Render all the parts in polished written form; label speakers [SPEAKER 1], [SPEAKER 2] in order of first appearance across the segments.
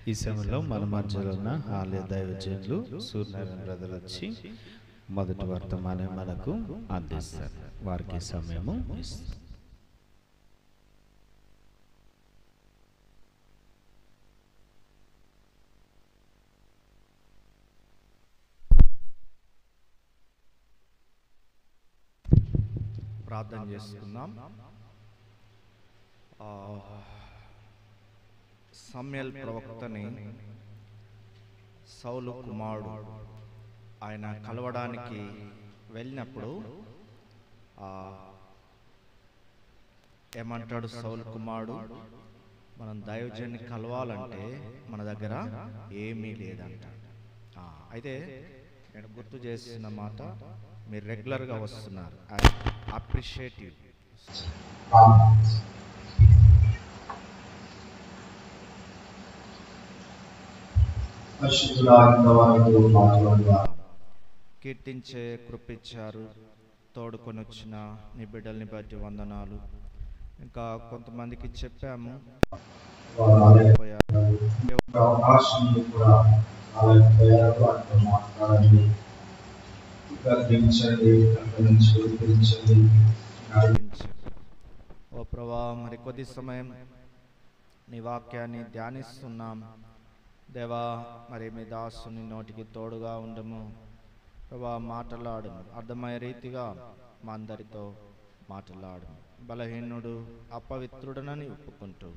[SPEAKER 1] ఈ సమయంలో మన మధ్యలో ఉన్న ఆలయ దైవజనులు సూర్యనారాయణ బ్రదర్ వచ్చి మొదటి వర్తమానం మనకు అందిస్తారు. వారికి సమయము ఇస్తారు.
[SPEAKER 2] ప్రార్థన చేసుకుందాం. సమూయేలు ప్రవక్తని సౌలు కుమారుడు ఆయన కలవడానికి వెళ్ళినప్పుడు ఏమంటాడు సౌలు కుమారుడు, మనం దైవజన్ని కలవాలంటే మన దగ్గర ఏమీ లేదంట. అయితే నేను గుర్తు చేసిన మాట, మీరు రెగ్యులర్గా వస్తున్నారు. I appreciate you. కీర్తించే కృపించారు. తోడుకొని వచ్చిన నీ బిడ్డల్ని బట్టి వందనాలు. ఇంకా కొంతమందికి చెప్పాము, ఓ ప్రభా, మరి కొద్ది సమయం నీ వాక్యాన్ని ధ్యానిస్తున్నాం. దేవా, మరి మీ దాసుని నోటికి తోడుగా ఉండము ప్రభా. మాట్లాడు, అర్థమయ్యే రీతిగా మా అందరితో మాట్లాడు. బలహీనుడు అపవిత్రుడనని ఒప్పుకుంటూ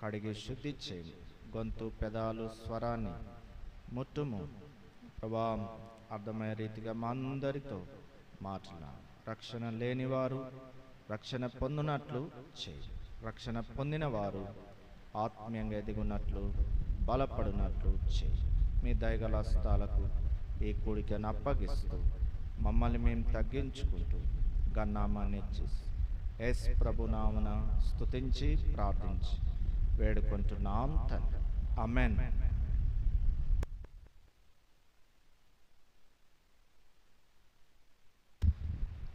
[SPEAKER 2] కడిగి శుద్ధి చేయి. గొంతు, పెదాలు, స్వరాన్ని ముట్టుము ప్రభా. అర్థమయ్యే రీతిగా మా అందరితో మాట్లాడు. రక్షణ లేనివారు రక్షణ పొందినట్లు చేయి. రక్షణ పొందిన వారు ఆత్మీయంగా ఎదిగినట్లు బలపడినట్లు చేయి. మీ దయగల హస్తాలకు ఈ కూడికను అప్పగిస్తూ మమ్మల్ని మేము తగ్గించుకుంటూ గన్నామాన్ని చేసి యేసు ప్రభు నామమున స్తుతించి ప్రార్థించి వేడుకుంటున్నాం తండ్రి. ఆమేన్.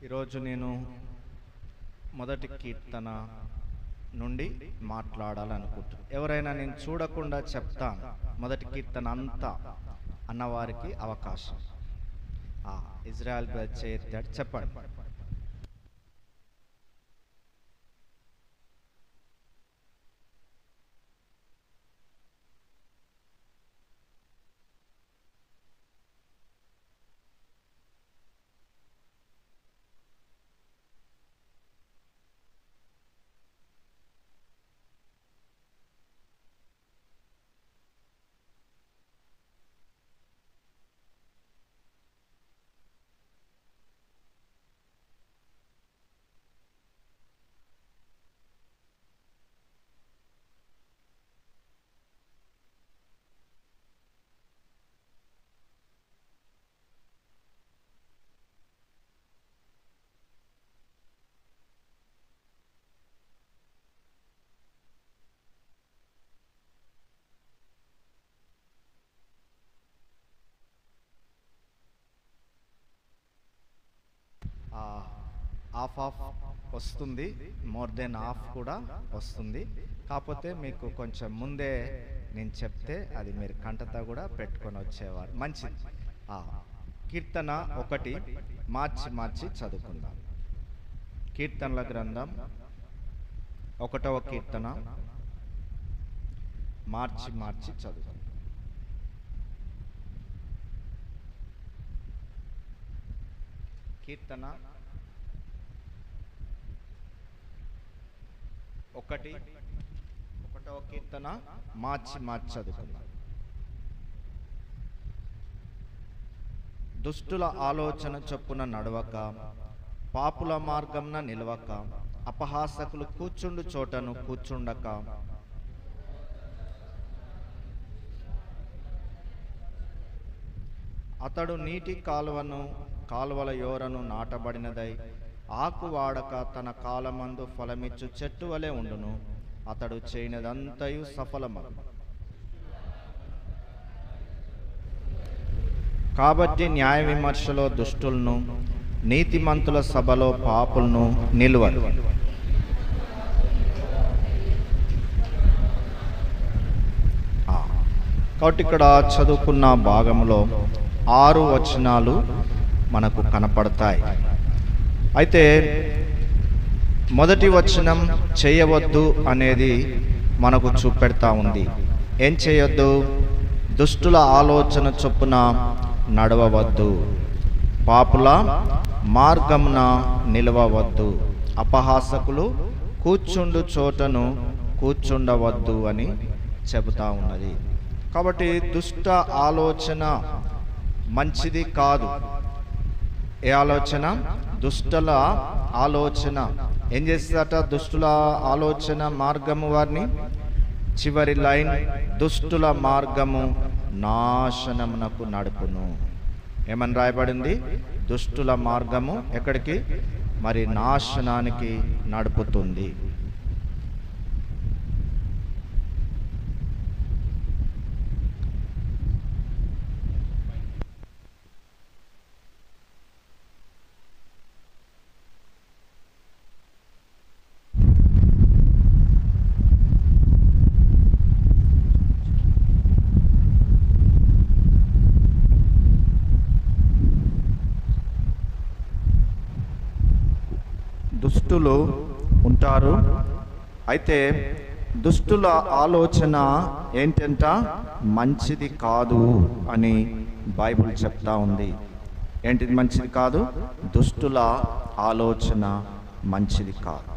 [SPEAKER 2] ఈరోజు నేను మొదటి కీర్తన నుండి మాట్లాడాలనుకుంటున్నాను. ఎవరైనా నేను చూడకుండా చెప్తాను మొదటి కీర్తన అంతా అన్నవారికి అవకాశం. ఇజ్రాయెల్ చేయెత్తాడు, చెప్పండి. హాఫ్ వస్తుంది, మోర్ దెన్ హాఫ్ కూడా వస్తుంది. కాకపోతే మీకు కొంచెం ముందే నేను చెప్తే అది మీరు కంటతా కూడా పెట్టుకొని వచ్చేవారు. మంచిది. కీర్తన 1 మార్చి చదువుకుందాం. కీర్తనల గ్రంథం 1వ కీర్తన మార్చి చదువుకుందాం. కీర్తన 1వ కీర్తన మార్చి చదువుకుందాం. దుష్టుల ఆలోచన చొప్పున నడవక, పాపుల మార్గంన నిలవక, అపహాసకులు కూర్చుండు చోటను కూర్చుండక, అతడు నీటి కాలువల యోరను నాటబడినదై ఆకు వాడక తన కాలమందు ఫలమిచ్చు చెట్టు వలె ఉండును. అతడు చేయనిదంతయు సఫలమగు. కాబట్టి న్యాయ విమర్శలో దుష్టులను, నీతిమంతుల సభలో పాపులను నిలువరు. కాబట్టి ఇక్కడ చదువుకున్న భాగంలో 6 వచనాలు మనకు కనపడతాయి. అయితే మొదటి వచనం చేయవద్దు అనేది మనకు చూపెడతా ఉంది. ఏం చేయొద్దు? దుష్టుల ఆలోచన చొప్పున నడవవద్దు, పాపుల మార్గమున నిలవవద్దు, అపహాసకులు కూర్చుండు చోటను కూర్చుండవద్దు అని చెబుతా ఉన్నది. కాబట్టి దుష్ట ఆలోచన మంచిది కాదు. ఏ ఆలోచన? దుష్టుల ఆలోచన ఏం చేస్తుందట? దుష్టుల ఆలోచన మార్గము వారిని, చివరి లైన్, దుష్టుల మార్గము నాశనమునకు నడుపును. ఏమని రాయబడింది? దుష్టుల మార్గము ఎక్కడికి? మరి నాశనానికి నడుపుతుంది. దుష్టులు ఉంటారు. అయితే దుష్టుల ఆలోచన ఏంటంట? మంచిది కాదు అని బైబిల్ చెప్తా ఉంది. ఏంటిది మంచిది కాదు? దుష్టుల ఆలోచన మంచిది కాదు.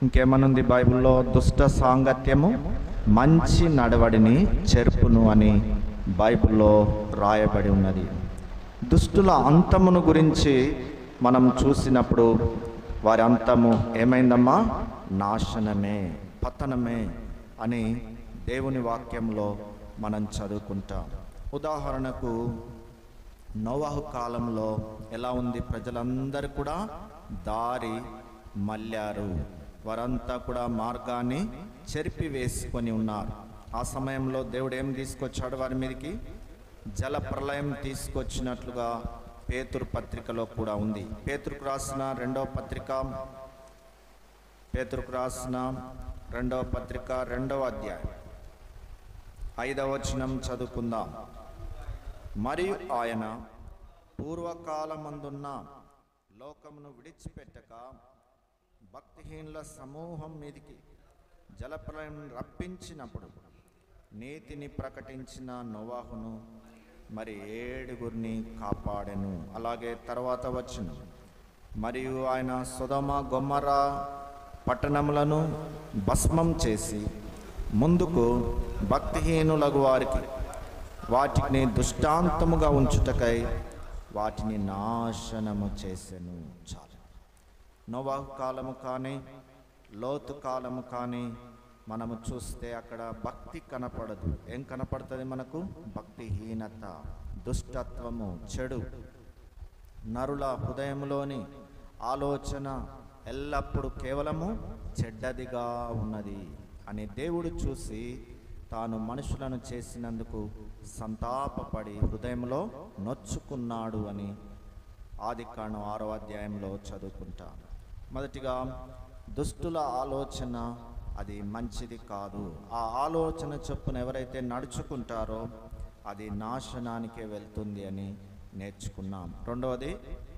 [SPEAKER 2] ఇంకేమనుంది బైబిల్లో? దుష్ట సాంగత్యము మంచి నడవడిని చెరుపును అని బైబిల్లో రాయబడి ఉన్నది. దుష్టుల అంతమును గురించి మనం చూసినప్పుడు వారి అంతము ఏమైందమ్మా? నాశనమే, పతనమే అని దేవుని వాక్యంలో మనం చదువుకుంటాం. ఉదాహరణకు నోవాహు కాలంలో ఎలా ఉంది? ప్రజలందరూ కూడా దారి మళ్ళారు. వారంతా కూడా మార్గాన్ని చెరిపి వేసుకొని ఉన్నారు. ఆ సమయంలో దేవుడు ఏం తీసుకొచ్చాడు వారి మీదకి? జల ప్రళయం తీసుకొచ్చినట్లుగా పేతురు పత్రికలో కూడా ఉంది. పేతురుకు రాసిన రెండవ పత్రిక 2వ అధ్యాయం 5వ వచనం చదువుకుందాం. మరియు ఆయన పూర్వకాలమందున్న లోకమును విడిచిపెట్టక భక్తిహీనుల సమూహం మీదికి జలప్రలయం రప్పించినప్పుడు నీతిని ప్రకటించిన నోవాహును మరి 7 కాపాడెను. అలాగే తర్వాత వచ్చును. మరియు ఆయన సొదొమ గొమొర్రా పట్టణములను భస్మం చేసి ముందుకు భక్తిహీనులగు వారికి వాటిని దృష్టాంతముగా ఉంచుటకై వాటిని నాశనము చేసెను. చాలు. నోవాహు కాలము కానీ లోతు కాలము కానీ మనము చూస్తే అక్కడ భక్తి కనపడదు. ఏం కనపడుతుంది మనకు? భక్తిహీనత, దుష్టత్వము, చెడు. నరుల హృదయంలోని ఆలోచన ఎల్లప్పుడూ కేవలము చెడ్డదిగా ఉన్నది అని దేవుడు చూసి తాను మనుషులను చేసినందుకు సంతాపపడి హృదయంలో నొచ్చుకున్నాడు అని ఆదికాండం 6వ అధ్యాయంలో చదువుకుంటాం. మొదటిగా దుష్టుల ఆలోచన అది మంచిది కాదు. ఆ ఆలోచన చొప్పున ఎవరైతే నడుచుకుంటారో అది నాశనానికే వెళ్తుంది అని నేర్చుకున్నాం. రెండవది,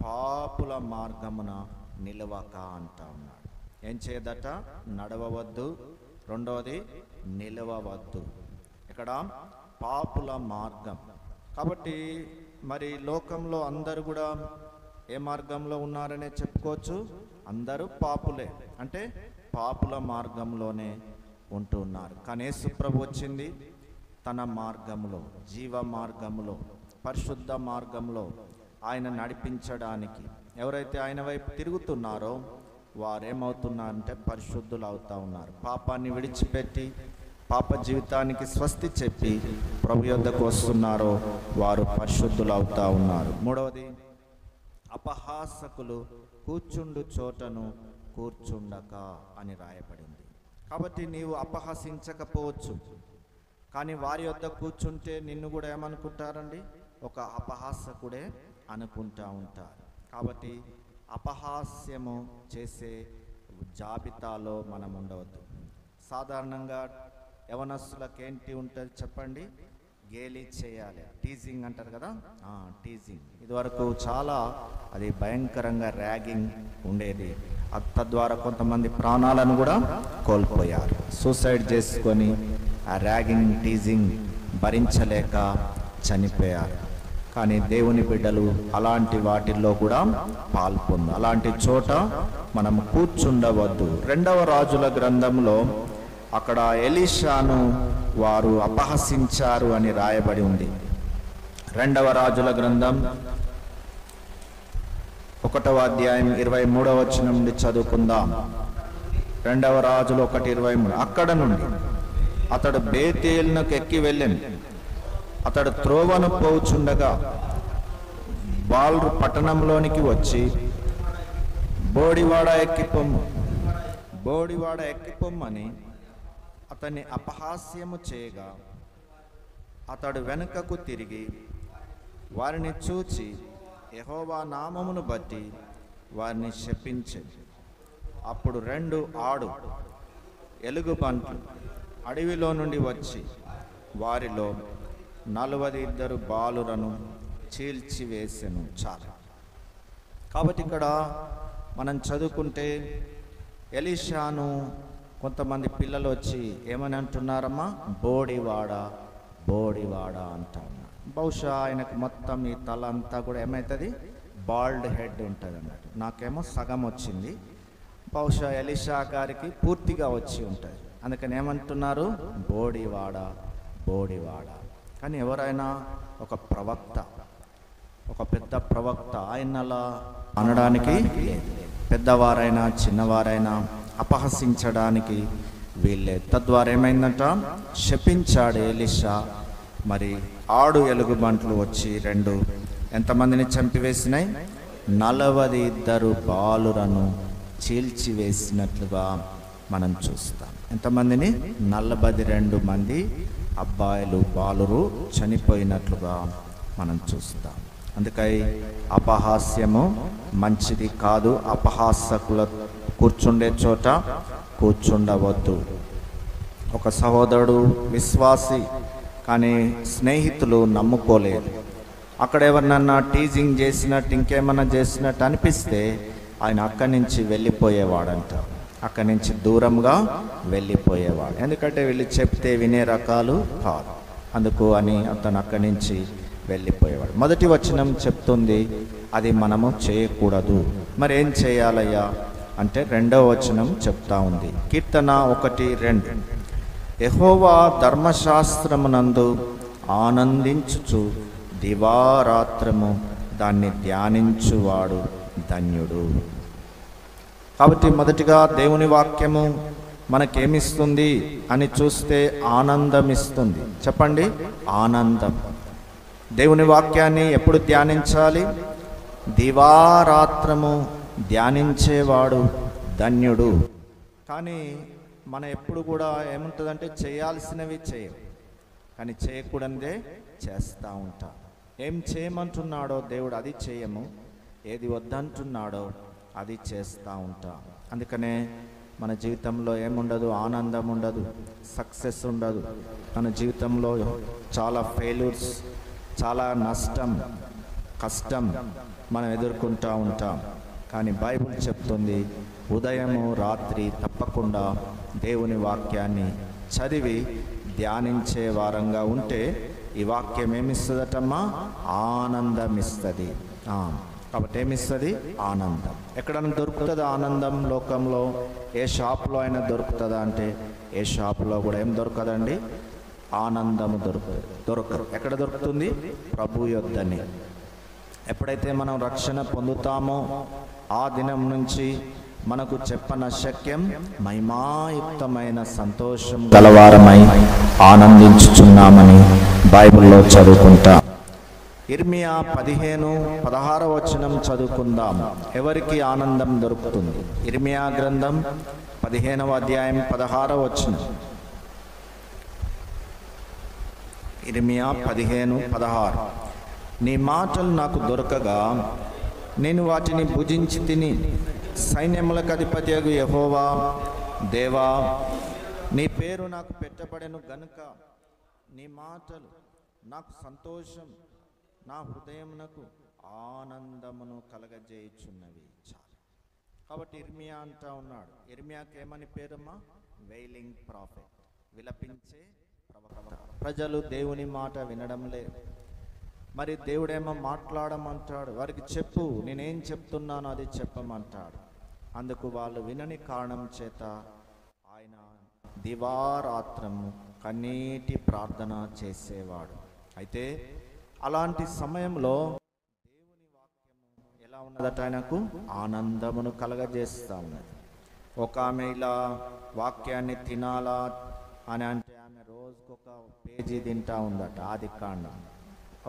[SPEAKER 2] పాపుల మార్గమున నిలవక అంటా ఉన్నాడు. ఏం చేయదట? నడవవద్దు. రెండవది, నిలవవద్దు. ఇక్కడ పాపుల మార్గం. కాబట్టి మరి లోకంలో అందరూ కూడా ఏ మార్గంలో ఉన్నారనే చెప్పుకోవచ్చు? అందరూ పాపులే, అంటే పాపుల మార్గంలోనే ఉంటూ ఉన్నారు. కానీ యేసు ప్రభు వచ్చింది తన మార్గంలో, జీవ మార్గంలో, పరిశుద్ధ మార్గంలో ఆయన నడిపించడానికి. ఎవరైతే ఆయన వైపు తిరుగుతున్నారో వారేమవుతున్నారంటే పరిశుద్ధులు అవుతా ఉన్నారు. పాపాన్ని విడిచిపెట్టి పాప జీవితానికి స్వస్తి చెప్పి ప్రభు యొద్దకు వస్తున్నారో వారు పరిశుద్ధులు అవుతా ఉన్నారు. మూడవది, అపహాసకులు కూర్చుండు చోటను కూర్చుండక అని రాయబడింది. కాబట్టి నీవు అపహసించకపోవచ్చు, కానీ వారి యొద్ద కూర్చుంటే నిన్ను కూడా ఏమనుకుంటారండి? ఒక అపహాసకుడే అనుకుంటా ఉంటారు. కాబట్టి అపహాస్యము చేసే జాబితాలో మనం ఉండవద్దు. సాధారణంగా యవనస్తులకు ఏంటి ఉంటుంది చెప్పండి? గేలి చేయాలి, టీజింగ్ అంటారు కదా, టీజింగ్. ఇదివరకు చాలా అది భయంకరంగా ర్యాగింగ్ ఉండేది. తద్వారా కొంతమంది ప్రాణాలను కూడా కోల్పోయారు, సూసైడ్ చేసుకొని ఆ ర్యాగింగ్ టీజింగ్ భరించలేక చనిపోయారు. కానీ దేవుని బిడ్డలు అలాంటి వాటిల్లో కూడా పాల్పొందు, అలాంటి చోట మనం కూర్చుండవద్దు. 2వ రాజుల గ్రంథంలో అక్కడ ఎలీషాను వారు అపహసించారు అని రాయబడి ఉంది. 2వ రాజుల గ్రంథం 1వ అధ్యాయం 23వ వచనం నుండి చదువుకుందాం. 2వ రాజులు 1:23. అక్కడ నుండి అతడు బేతేలునకు ఎక్కి వెళ్ళెను. అతడు త్రోవను పోచుండగా బాల్రు పట్టణంలోనికి వచ్చి బోడివాడ ఎక్కిపొమ్మని అతన్ని అపహాస్యము చేయగా అతడు వెనుకకు తిరిగి వారిని చూచి యెహోవా నామమును బట్టి వారిని శపించెను. అప్పుడు 2 ఆడు ఎలుగుబంట్లు అడవిలో నుండి వచ్చి వారిలో 42 బాలురను చీల్చివేసెను. చాలు. కాబట్టి ఇక్కడ మనం చదువుకుంటే ఎలీషాను కొంతమంది పిల్లలు వచ్చి ఏమని అంటున్నారమ్మా? బోడివాడ అంటా ఉన్నారు. బహుశా ఆయనకు మొత్తం ఈ తల అంతా కూడా ఏమవుతుంది? బాల్డ్ హెడ్ ఉంటుంది అన్నట్టు. నాకేమో సగం వచ్చింది, బహుశా ఎలీషా గారికి పూర్తిగా వచ్చి ఉంటుంది. అందుకని ఏమంటున్నారు? బోడివాడ. కానీ ఎవరైనా ఒక ప్రవక్త, ఒక పెద్ద ప్రవక్త, ఆయన అలా అనడానికి పెద్దవారైనా చిన్నవారైనా అపహసించడానికి వీళ్ళే. తద్వారా ఏమైందంట? శపించాడు ఎలీషా. మరి ఆడు ఎలుగుబంట్లు వచ్చి 2 ఎంతమందిని చంపివేసినాయి? 42 బాలురను చీల్చివేసినట్లుగా మనం చూస్తాం. ఎంతమందిని? 42 మంది అబ్బాయిలు బాలురు చనిపోయినట్లుగా మనం చూస్తాం. అందుకై అపహాస్యము మంచిది కాదు. అపహాసకుల కూర్చుండే చోట కూర్చుండవద్దు. ఒక సహోదరుడు విశ్వాసి, కానీ స్నేహితులు నమ్ముకోలేదు. అక్కడ ఎవరినన్నా టీజింగ్ చేసినట్టు ఇంకేమన్నా చేసినట్టు అనిపిస్తే ఆయన అక్కడి నుంచి వెళ్ళిపోయేవాడంట. అక్కడి నుంచి దూరంగా వెళ్ళిపోయేవాడు. ఎందుకంటే వీళ్ళు చెప్తే వినే రకాలు కాదు, అందుకు అని అతను అక్కడి నుంచి వెళ్ళిపోయేవాడు. మొదటి వచనం చెప్తుంది అది మనము చేయకూడదు. మరి ఏం చేయాలయ్యా అంటే 2వ వచనం చెప్తా ఉంది. కీర్తన 1:2. యెహోవా ధర్మశాస్త్రమునందు ఆనందించుచు దివారాత్రము దాన్ని ధ్యానించువాడు ధన్యుడు. కాబట్టి మొదటిగా దేవుని వాక్యము మనకేమిస్తుంది అని చూస్తే ఆనందం ఇస్తుంది. చెప్పండి, ఆనందం. దేవుని వాక్యాన్ని ఎప్పుడు ధ్యానించాలి? దివారాత్రము ధ్యానించేవాడు ధన్యుడు. కానీ మనం ఎప్పుడు కూడా ఏముంటుందంటే చేయాల్సినవి చేయం, కానీ చేయకూడదే చేస్తూ ఉంటాం. ఏం చేయమంటున్నాడో దేవుడు అది చేయము, ఏది వద్దంటున్నాడో అది చేస్తూ ఉంటాం. అందుకనే మన జీవితంలో ఏముండదు? ఆనందం ఉండదు, సక్సెస్ ఉండదు. మన జీవితంలో చాలా ఫెయిల్యూర్స్, చాలా నష్టం, కష్టం మనం ఎదుర్కొంటూ ఉంటాం. కానీ బైబిల్ చెప్తుంది ఉదయము రాత్రి తప్పకుండా దేవుని వాక్యాన్ని చదివి ధ్యానించే వారంగా ఉంటే ఈ వాక్యం ఏమిస్తుందటమ్మా? ఆనందం ఇస్తుంది. కాబట్టి ఏమిస్తుంది? ఆనందం. ఎక్కడైనా దొరుకుతుందా ఆనందం లోకంలో? ఏ షాప్లో అయినా దొరుకుతుందా అంటే ఏ షాపులో కూడా ఏం దొరకదండి, ఆనందము దొరకదు. ఎక్కడ దొరుకుతుంది? ప్రభు యొద్దనే. ఎప్పుడైతే మనం రక్షణ పొందుతామో ఆ దినం నుంచి మనకు చెప్పనశక్యం మహిమాయుక్తమైన సంతోషం గలవారమై ఆనందించుచున్నామని బైబిల్లో చదువుకుంటాం. ఇర్మియా 15:16 వచనం చదువుకుందాం. ఎవరికి ఆనందం దొరుకుతుంది? ఇర్మియా గ్రంథం 15వ అధ్యాయం 16వ వచనం. ఇర్మియా 15:16. నీ మాటలు నాకు దొరకగా నేను వాటిని భుజించి తిని, సైన్యములకు అధిపతియగు యెహోవా దేవా, నీ పేరు నాకు పెట్టబడెను గనుక నీ మాటలు నాకు సంతోషం, నా హృదయమునకు ఆనందమును కలగజేయుచున్నవి. చాలు. కాబట్టి ఇర్మియా అంటా ఉన్నాడు. ఇర్మియాకి ఏమని పేరమ్మా? వెయిలింగ్ ప్రాఫెట్, విలపించే ప్రవక్త. ప్రజలు దేవుని మాట వినడం లేదు. మరి దేవుడేమో మాట్లాడమంటాడు, వారికి చెప్పు, నేనేం చెప్తున్నానో అది చెప్పమంటాడు. అందుకు వాళ్ళు వినని కారణం చేత ఆయన దివారాత్రము కన్నీటి ప్రార్థన చేసేవాడు. అయితే అలాంటి సమయంలో దేవుని వాక్యము ఎలా ఉన్నదట? ఆయనకు ఆనందమును కలగజేస్తా ఉన్నది. ఒక ఆమె ఇలా వాక్యాన్ని తినాలా అని అంటే ఆమె రోజుకొక పేజీ తింటా ఉందట. ఆదికాండం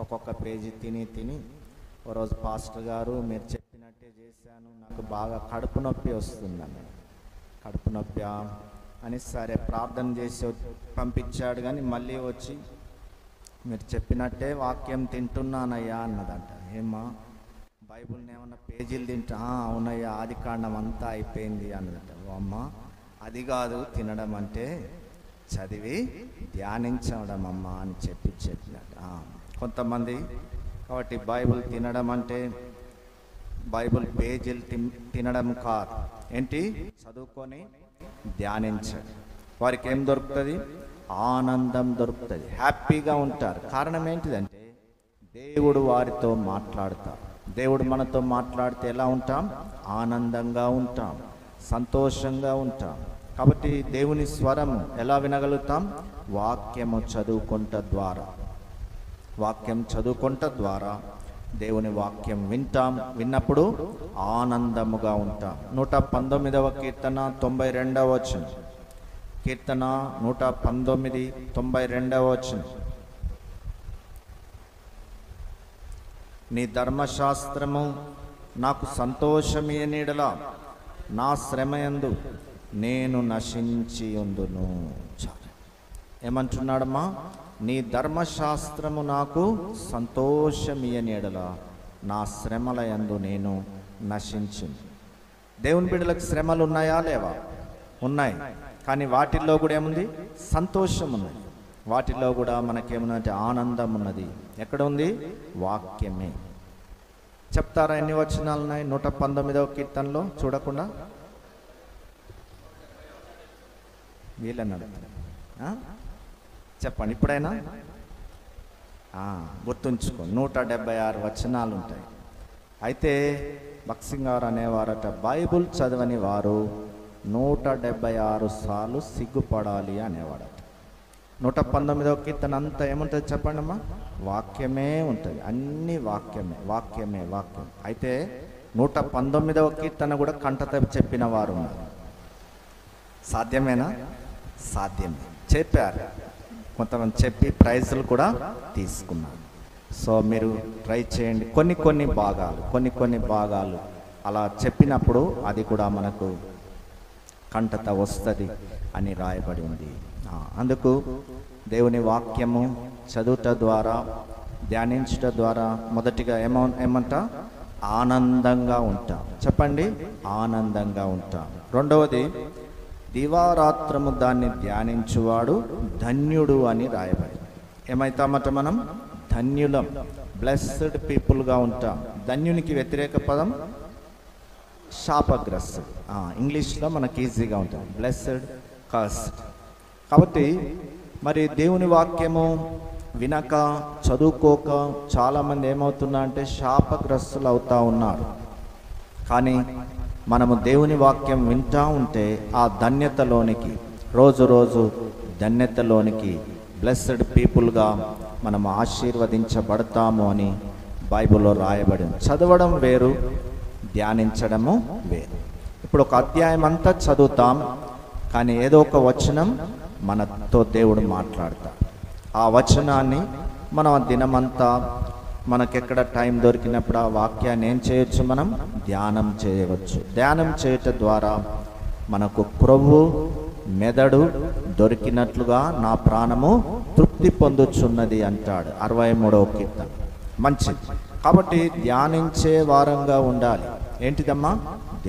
[SPEAKER 2] ఒక్కొక్క పేజీ తిని ఓ రోజు పాస్టర్ గారు, మీరు చెప్పినట్టే చేశాను, నాకు బాగా కడుపు నొప్పి వస్తుందని. కడుపు నొప్పి అని సరే ప్రార్థన చేసి పంపించాడు. కానీ మళ్ళీ వచ్చి మీరు చెప్పినట్టే వాక్యం తింటున్నానయ్యా అన్నదంట. ఏమ్మా బైబుల్ని ఏమన్నా పేజీలు తింటా? అవునయ్యా, ఆదికాండం అంతా అయిపోయింది అన్నదట. అమ్మ అది కాదు తినడం అంటే, చదివి ధ్యానించడం అమ్మా అని చెప్పినట్టు. కొంతమంది కాబట్టి బైబుల్ తినడం అంటే బైబుల్ పేజీలు తినడం కాదు. ఏంటి? చదువుకొని ధ్యానించండి. వారికి ఏం దొరుకుతుంది? ఆనందం దొరుకుతుంది, హ్యాపీగా ఉంటారు. కారణం ఏంటిదంటే దేవుడు వారితో మాట్లాడతారు. దేవుడు మనతో మాట్లాడితే ఎలా ఉంటాం? ఆనందంగా ఉంటాం, సంతోషంగా ఉంటాం. కాబట్టి దేవుని స్వరము ఎలా వినగలుగుతాం? వాక్యము చదువుకుంట ద్వారా. వాక్యం చదువుకుంట ద్వారా దేవుని వాక్యం వింటాం. విన్నప్పుడు ఆనందముగా ఉంటాం. 119వ కీర్తన 92వ వచనం. కీర్తన 119, 92వ వచనం. నీ ధర్మశాస్త్రము నాకు సంతోషమీయనీడలా, నా శ్రమయందు నేను నశించి ఉందును. చాలు. ఏమంటున్నాడమ్మా? నీ ధర్మశాస్త్రము నాకు సంతోషమీయనీడలా, నా శ్రమల యందు నేను నశించింది. దేవుని బిడ్డలకు శ్రమలు ఉన్నాయా? లేవా? ఉన్నాయి. కానీ వాటిల్లో కూడా ఏముంది? సంతోషం ఉన్నది. వాటిల్లో కూడా మనకేముందంటే ఆనందం ఉన్నది. ఎక్కడ ఉంది? వాక్యమే. చెప్తారా ఎన్ని వచనాలు ఉన్నాయి 119వ కీర్తనలో? చూడకుండా వీళ్ళన్నాడు. చెప్పండి ఇప్పుడైనా. గుర్తుంచుకో, 176 వచనాలు ఉంటాయి. అయితే బక్సింగ్ గారు అనేవారట, బైబుల్ చదవని వారు 176 సార్లు సిగ్గుపడాలి అనేవాడట. 119వ కీర్తన అంతా ఏముంటుంది చెప్పండి అమ్మా? వాక్యమే ఉంటుంది. అన్ని వాక్యమే, వాక్యమే, వాక్యం. అయితే 119వ కీర్తన కూడా కంటత చెప్పిన వారు ఉన్నారు. సాధ్యమేనా? సాధ్యమే. చెప్పారు కొంతమంది, చెప్పి ప్రైజులు కూడా తీసుకున్నారు. సో మీరు ట్రై చేయండి. కొన్ని భాగాలు అలా చెప్పినప్పుడు అది కూడా మనకు కంటత వస్తుంది అని రాయబడి ఉంది. అందుకు దేవుని వాక్యము చదువుట ద్వారా, ధ్యానించుట ద్వారా మొదటిగా ఏమంట? ఆనందంగా ఉంటాం. చెప్పండి, ఆనందంగా ఉంటాం. రెండవది, దివారాత్రము దాన్ని ధ్యానించువాడు ధన్యుడు అని రాయబడి. ఏమైతామట మనం? ధన్యులం, బ్లెస్డ్ పీపుల్గా ఉంటాం. ధన్యునికి వ్యతిరేక పదం శాపగ్రస్తుడు. ఇంగ్లీష్లో మనకి ఈజీగా ఉంటుంది, బ్లెస్డ్, కర్స్డ్. కాబట్టి మరి దేవుని వాక్యము వినక, చదువుకోక చాలామంది ఏమవుతున్నా అంటే శాపగ్రస్తులు అవుతా ఉన్నారు. కానీ మనము దేవుని వాక్యం వింటూ ఉంటే ఆ ధన్యతలోనికి, రోజు ధన్యతలోనికి, బ్లెస్డ్ పీపుల్గా మనము ఆశీర్వదించబడతాము అని బైబిల్లో రాయబడింది. చదవడం వేరు, ధ్యానించడము వేరు. ఇప్పుడు ఒక అధ్యాయం అంతా చదువుతాం, కానీ ఏదో ఒక వచనం మనతో దేవుడు మాట్లాడతాడు. ఆ వచనాన్ని మనం దినమంతా మనకెక్కడ టైం దొరికినప్పుడు ఆ వాక్యాన్ని ఏం చేయొచ్చు? మనం ధ్యానం చేయవచ్చు. ధ్యానం చేయటం ద్వారా మనకు క్రొవ్వు, మెదడు దొరికినట్లుగా నా ప్రాణము తృప్తి పొందుచున్నది అంటాడు 63వ కీర్తన. మంచిది. కాబట్టి ధ్యానించే వారంగా ఉండాలి. ఏంటిదమ్మా?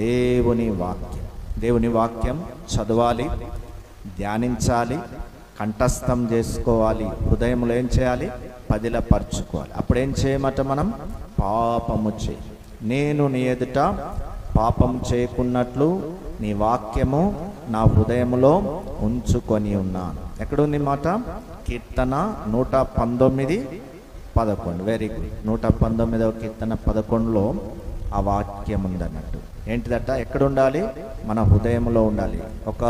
[SPEAKER 2] దేవుని వాక్యం. దేవుని వాక్యం చదవాలి. ధ్యానించాలి, కంఠస్థం చేసుకోవాలి, హృదయంలో ఏం చేయాలి, పదిలపరచుకోవాలి. అప్పుడు ఏం చేయమట, మనం పాపము చేయి, నేను నీ ఎదుట పాపం చేయకున్నట్లు నీ వాక్యము నా హృదయములో ఉంచుకొని ఉన్నాను. ఎక్కడుంది మాట? కీర్తన 119:11. Very good. 119వ కీర్తన 11లో ఆ వాక్యం ఉందన్నట్టు. ఏంటిదట? ఎక్కడ ఉండాలి? మన హృదయంలో ఉండాలి. ఒక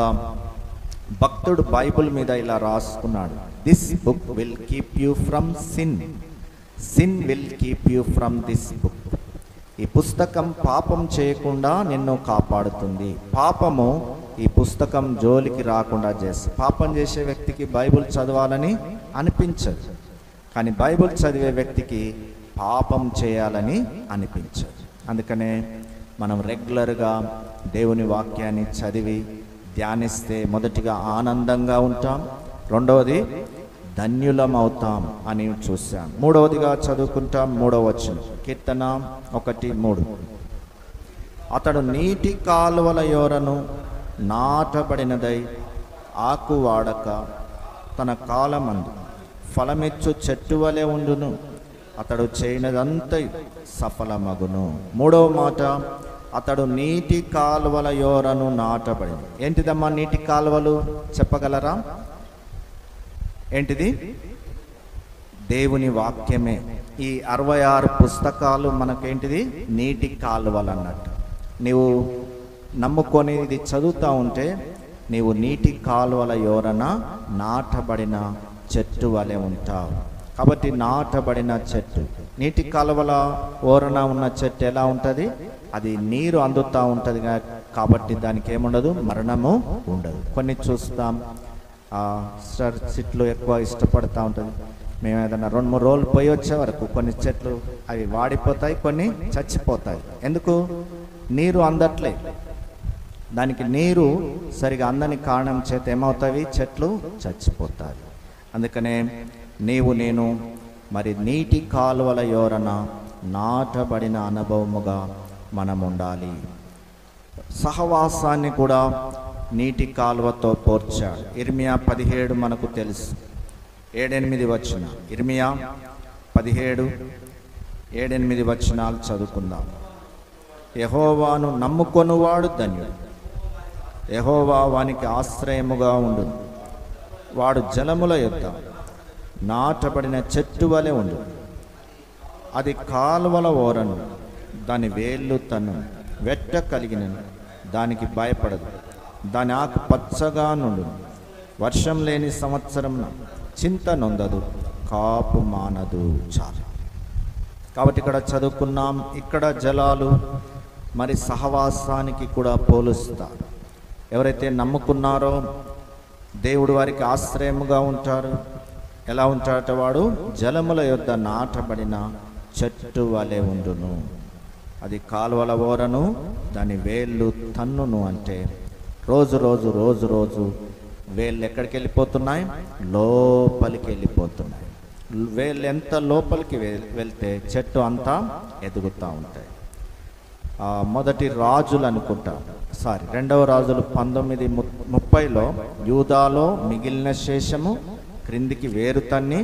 [SPEAKER 2] భక్తుడు బైబిల్ మీద ఇలా రాసుకున్నాడు, this book will keep you from sin, sin will keep you from this book. ఈ పుస్తకం పాపం చేయకుండా నిన్ను కాపాడుతుంది. పాపము ఈ పుస్తకం జోలికి రాకుండా చేస్తుంది. పాపం చేసే వ్యక్తికి బైబిల్ చదవాలని అనిపించదు, కానీ బైబిల్ చదివే వ్యక్తికి పాపం చేయాలని అనిపించదు. అందుకనే మనం రెగ్యులర్గా దేవుని వాక్యాన్ని చదివి ధ్యానిస్తే మొదటిగా ఆనందంగా ఉంటాం, రెండవది ధన్యులం అవుతాం అని చూసాం. మూడవదిగా చదువుకుంటాం. 3వ వచనం, కీర్తన 1:3. అతడు నీటి కాలువల యోరను నాటబడినదై ఆకు వాడక తన కాలమందు ఫలమిచ్చు చెట్టు వలె ఉండును, అతడు చేయనదంతా సఫలమగును. 3వ మాట, అతడు నీటి కాలువల యోరను నాటబడింది. ఏంటిదమ్మా నీటి కాలువలు? చెప్పగలరా? ఏంటిది? దేవుని వాక్యమే. ఈ 66 పుస్తకాలు మనకేంటిది? నీటి కాలువలు అన్నట్టు. నీవు నమ్ముకొని ఇది చదువుతూ ఉంటే నీవు నీటి కాలువల యోరన నాటబడిన చెట్టు వలె ఉంటావు. కాబట్టి నాటబడిన చెట్టు, నీటి కాలువల ఓరన ఉన్న చెట్టు ఎలా ఉంటుంది? అది నీరు అందుతూ ఉంటుంది కాబట్టి దానికి ఏముండదు, మరణము ఉండదు. కొన్ని చూస్తాం, చెట్లు ఎక్కువ ఇష్టపడుతూ ఉంటుంది. మేము ఏదైనా 2-3 రోజులు పోయి వచ్చే వరకు కొన్ని చెట్లు అవి వాడిపోతాయి, కొన్ని చచ్చిపోతాయి. ఎందుకు? నీరు అందట్లే. దానికి నీరు సరిగా అందని కారణం చేత ఏమవుతాయి? చెట్లు చచ్చిపోతాయి. అందుకనే నీవు నేను మరి నీటి కాలువల యోరన నాటబడిన అనుభవముగా మనం ఉండాలి. సహవాసాన్ని కూడా నీటి కాలువతో పోర్చాడు. ఇర్మియా 17 మనకు తెలుసు, 7-8 వచనం. ఇర్మియా 17:7-8 వచనాలు చదువుకుందాం. యెహోవాను నమ్ముకొనువాడు ధన్యుడు, యెహోవా వానికి ఆశ్రయముగా ఉండును. వాడు జలముల యొద్ద నాటబడిన చెట్టు వలె ఉండు, అది కాలువల ఓరను, దాని వేళ్ళు తను వెట్ట కలిగినను, దానికి భయపడదు, దాని ఆకు పచ్చగా నుండు, వర్షం లేని సంవత్సరం చింత నొందదు, కాపు మానదు. చాలు. కాబట్టి ఇక్కడ చదువుకున్నాం, ఇక్కడ జలాలు మరి సహవాసానికి కూడా పోలుస్తారు. ఎవరైతే నమ్ముకున్నారో దేవుడు వారికి ఆశ్రయముగా ఉంటారు. ఎలా ఉంటాడట? వాడు జలముల యొద్ద నాటబడిన చెట్టు వలె ఉండును, అది కాలువల ఓరను, దాని వేళ్ళు తన్నును. అంటే రోజు రోజు వేళ్ళు ఎక్కడికి వెళ్ళిపోతున్నాయి? లోపలికి వెళ్ళిపోతున్నాయి. వేళ్ళు ఎంత లోపలికి వెళ్తే చెట్టు అంతా ఎదుగుతూ ఉంటాయి. మొదటి రాజులు అనుకుంటా, 2వ రాజులు 19:30లో యూదాలో మిగిలిన శేషము క్రిందికి వేరు తన్ని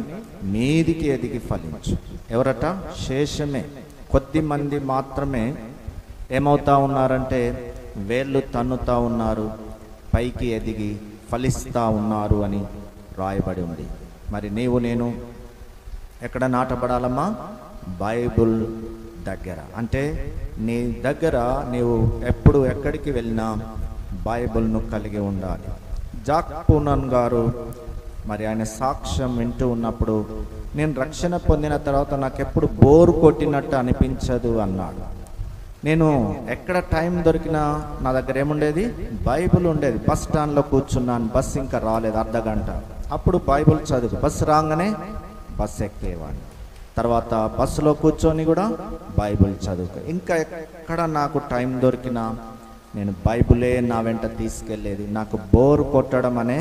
[SPEAKER 2] మీదికి ఎదిగి ఫలించు. ఎవరట? శేషమే. కొద్ది మంది మాత్రమే ఏమవుతా ఉన్నారంటే వేళ్ళు తన్నుతా ఉన్నారు, పైకి ఎదిగి ఫలిస్తూ ఉన్నారు అని రాయబడి ఉంది. మరి నీవు నేను ఎక్కడ నాటబడాలమ్మా? బైబుల్ దగ్గర. అంటే నీ దగ్గర నీవు ఎప్పుడు ఎక్కడికి వెళ్ళినా బైబుల్ను కలిగి ఉండాలి. జాక్ పూనన్ గారు మరి ఆయన సాక్ష్యం వింటూ ఉన్నప్పుడు, నేను రక్షణ పొందిన తర్వాత నాకు ఎప్పుడు బోరు కొట్టినట్టు అనిపించదు అన్నాడు. నేను ఎక్కడ టైం దొరికినా నా దగ్గర ఏముండేది? బైబిల్ ఉండేది. బస్ స్టాండ్లో కూర్చున్నాను, బస్సు ఇంకా రాలేదు, అర్ధగంట. అప్పుడు బైబిల్ చదువు, బస్సు రాగానే బస్సు ఎక్కేవాడిని. తర్వాత బస్సులో కూర్చొని కూడా బైబిల్ చదువు. ఇంకా ఎక్కడ నాకు టైం దొరికినా నేను బైబిలే నా వెంట తీసుకెళ్ళేది. నాకు బోర్ కొట్టడం అనే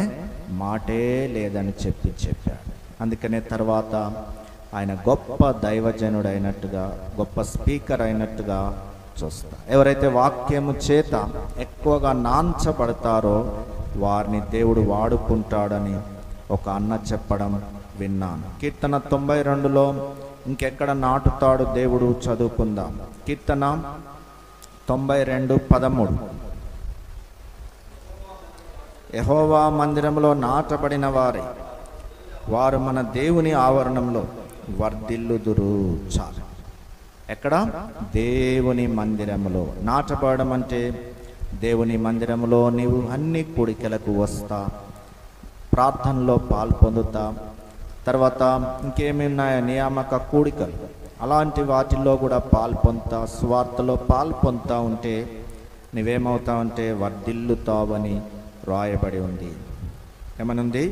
[SPEAKER 2] మాటే లేదని చెప్పాడు. అందుకనే తర్వాత ఆయన గొప్ప దైవజనుడు అయినట్టుగా, గొప్ప స్పీకర్ అయినట్టుగా చూస్తా. ఎవరైతే వాక్యము చేత ఎక్కువగా నాంచబడతారో వారిని దేవుడు వాడుకుంటాడని ఒక అన్న చెప్పడం విన్నాను. కీర్తన 92లో ఇంకెక్కడ నాటుతాడు దేవుడు చదువుకుందాం. కీర్తన 92:13. యెహోవా మందిరంలో నాటబడిన వారు మన దేవుని ఆవరణంలో వర్ధిల్లుదురు. చాలు. ఎక్కడ? దేవుని మందిరములో. నాటబడడం అంటే దేవుని మందిరములో నీవు అన్ని కూడికలకు వస్తా, ప్రార్థనలో పాల్పొందుతా, తర్వాత ఇంకేమి ఉన్నాయో నియామక కూడికలు, అలాంటి వాటిల్లో కూడా పాల్పొందుతా, స్వార్థలో పాల్పొందుతా ఉంటే నువ్వేమవుతావంటే వర్ధిల్లుతావని రాయబడి ఉంది. ఏమనుంది?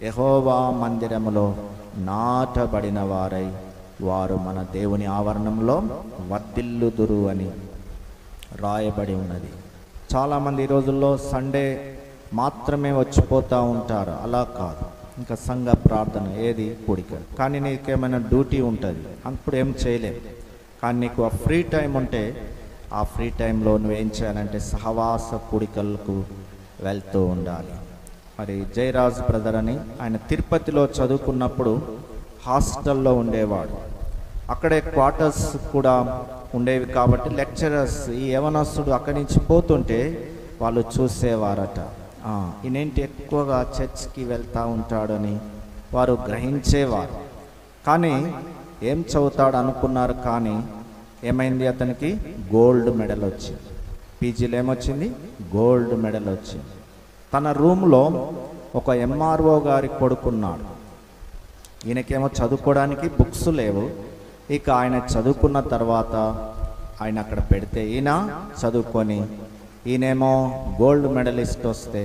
[SPEAKER 2] యెహోవా మందిరములో నాటబడిన వారు మన దేవుని ఆవరణంలో వర్ధిల్లుదురు అని రాయబడి ఉన్నది. చాలామంది ఈ రోజుల్లో సండే మాత్రమే వచ్చిపోతూ ఉంటారు. అలా కాదు, ఇంకా సంఘ ప్రార్థన ఏది కూడిక. కానీ నీకేమైనా డ్యూటీ ఉంటుంది, అప్పుడు ఏం చేయలేవు. కానీ నీకు ఆ ఫ్రీ టైం ఉంటే ఆ ఫ్రీ టైంలో నువ్వేం చేయాలంటే సహవాస కూడికలకు వెళ్తూ ఉండాలి. మరి జయరాజ్ బ్రదర్ అని ఆయన తిరుపతిలో చదువుకున్నప్పుడు హాస్టల్లో ఉండేవాడు. అక్కడే క్వార్టర్స్ కూడా ఉండేవి కాబట్టి లెక్చరర్స్ ఈ యవనస్తుడు అక్కడి నుంచి పోతుంటే వాళ్ళు చూసేవారట. ఈయనేంటి ఎక్కువగా చర్చ్కి వెళ్తూ ఉంటాడని వారు గ్రహించేవారు. కానీ ఏం చదువుతాడు అనుకున్నారు. కానీ ఏమైంది? అతనికి గోల్డ్ మెడల్ వచ్చింది. పీజీలో ఏమొచ్చింది? గోల్డ్ మెడల్ వచ్చింది. తన రూమ్లో ఒక ఎంఆర్ఓ గారి కొడుకున్నాడు. ఈయనకేమో చదువుకోవడానికి బుక్స్ లేవు. ఇక ఆయన చదువుకున్న తర్వాత ఆయన అక్కడ పెడితే ఈయన చదువుకొని, ఈయనేమో గోల్డ్ మెడలిస్ట్ వస్తే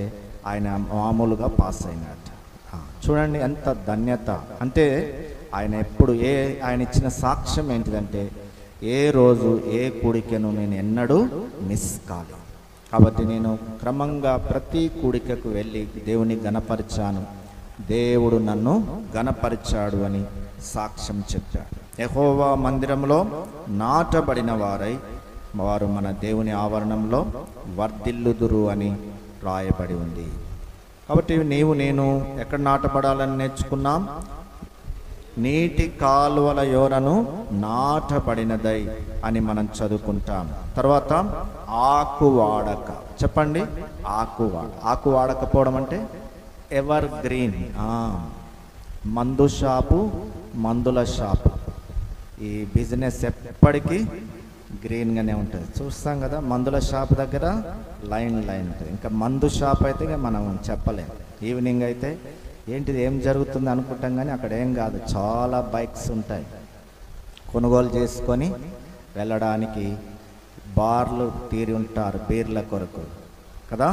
[SPEAKER 2] ఆయన మామూలుగా పాస్ అయినట్టు. చూడండి ఎంత ధన్యత. అంటే ఆయన ఎప్పుడు ఆయన ఇచ్చిన సాక్ష్యం ఏంటిదంటే ఏ రోజు ఏ కూడికను నేను ఎన్నడూ మిస్ కాలేదు. కాబట్టి నేను క్రమంగా ప్రతి కూడికకు వెళ్ళి దేవుని గణపరిచాను, దేవుడు నన్ను గణపరిచాడు అని సాక్ష్యం చెప్పాడు. యెహోవా మందిరంలో నాటబడిన వారు మన దేవుని ఆవరణంలో వర్ధిల్లుదురు అని రాయబడి ఉంది. కాబట్టి నేను ఎక్కడ నాటబడాలని నేర్చుకున్నాం? నీటి కాలువల యోరను నాటబడినదై అని మనం చదువుకుంటాం. తర్వాత ఆకువాడక. చెప్పండి, ఆకు వాడకపోవడం అంటే ఎవర్ గ్రీన్. మందుల షాపు ఈ బిజినెస్ ఎప్పటికీ గ్రీన్గానే ఉంటుంది. చూస్తాం కదా, మందుల షాప్ దగ్గర లైన్ ఉంటుంది. ఇంకా మందు షాప్ అయితే మనం చెప్పలేం. ఈవినింగ్ అయితే ఏంటిది ఏం జరుగుతుంది అనుకుంటాం, కానీ అక్కడ ఏం కాదు, చాలా బైక్స్ ఉంటాయి. కొనుగోలు చేసుకొని వెళ్ళడానికి బార్లు తీరి ఉంటారు బీర్ల కొరకు కదా.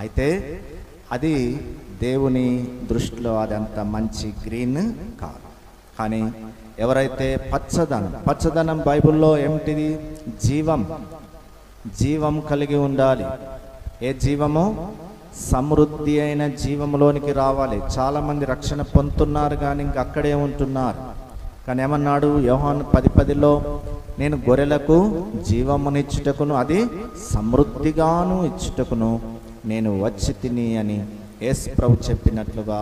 [SPEAKER 2] అయితే అది దేవుని దృష్టిలో అదంత మంచి గ్రీన్ కాదు. కానీ ఎవరైతే పచ్చదనం బైబిల్లో ఏమిటిది? జీవం కలిగి ఉండాలి. ఏ జీవము? సమృద్ధి అయిన జీవంలోనికి రావాలి. చాలామంది రక్షణ పొందుతున్నారు కానీ ఇంక అక్కడే ఉంటున్నారు. కానీ ఏమన్నాడు యోహాను 10:10లో, నేను గొర్రెలకు జీవమునిచ్చుటకును అది సమృద్ధిగాను ఇచ్చుటకును నేను వచ్చి తిని అని యేసు ప్రభు చెప్పినట్లుగా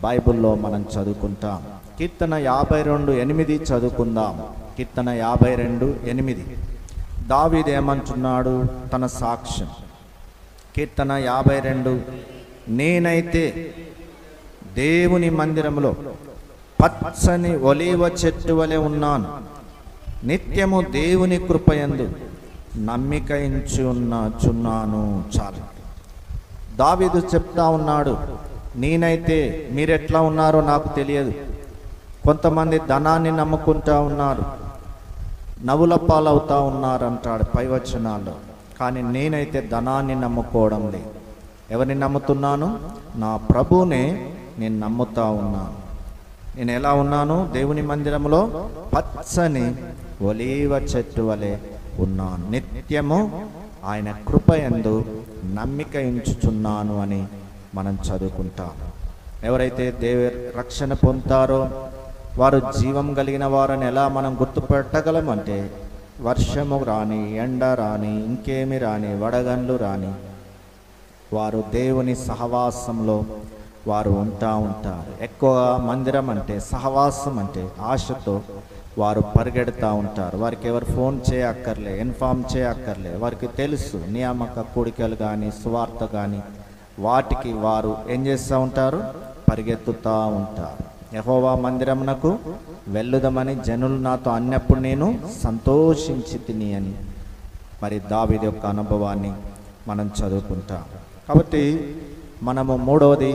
[SPEAKER 2] బైబిల్లో మనం చదువుకుంటాం. కీర్తన 52:8 చదువుకుందాం. కీర్తన 52:8 దావీదు ఏమంటున్నాడు తన సాక్ష్యం? కీర్తన 52, నేనైతే దేవుని మందిరంలో పచ్చని ఒలీవ చెట్టు వలె ఉన్నాను, నిత్యము దేవుని కృపయందు నమ్మికయించున్నాను. చాలు. దావీదు చెప్తా ఉన్నాడు, నేనైతే మీరెట్లా ఉన్నారో నాకు తెలియదు. కొంతమంది ధనాన్ని నమ్ముకుంటా ఉన్నారు, నవ్వుల పాలవుతా ఉన్నారు అంటాడు పై వచనాల్లో. కానీ నేనైతే ధనాన్ని నమ్ముకోవడం లేదు. ఎవరిని నమ్ముతున్నాను? నా ప్రభువునే నేను నమ్ముతా ఉన్నాను. నేను ఎలా ఉన్నాను? దేవుని మందిరంలో పచ్చని ఒలీవ చెట్టు వలె ఉన్నాను, నిత్యము ఆయన కృపయందు నమ్మిక ఉంచుచున్నాను అని మనం చదువుకుంటాం. ఎవరైతే రక్షణ పొందుతారో వారు జీవం కలిగిన వారని ఎలా మనం గుర్తుపెట్టగలమంటే, వర్షము రాని, ఎండ రాని, ఇంకేమి రాని, వడగండ్లు రాని, వారు దేవుని సహవాసంలో వారు ఉంటారు. ఎక్కువ మందిరం అంటే, సహవాసం అంటే ఆశతో వారు పరిగెడుతూ ఉంటారు. వారికి ఎవరు ఫోన్ చేయక్కర్లే, ఇన్ఫార్మ్ చేయక్కర్లే. వారికి తెలుసు నియామక కూడికలు కానీ సువార్త కానీ వాటికి వారు ఏం చేస్తూ ఉంటారు, పరిగెత్తుతూ ఉంటారు. యెహోవా మందిరమునకు వెళ్ళుదమని జనులు నాతో అన్నప్పుడు నేను సంతోషించి తిని అని మరి దావీదు యొక్క అనుభవాన్ని మనం చదువుకుంటాం. కాబట్టి మనము మూడవది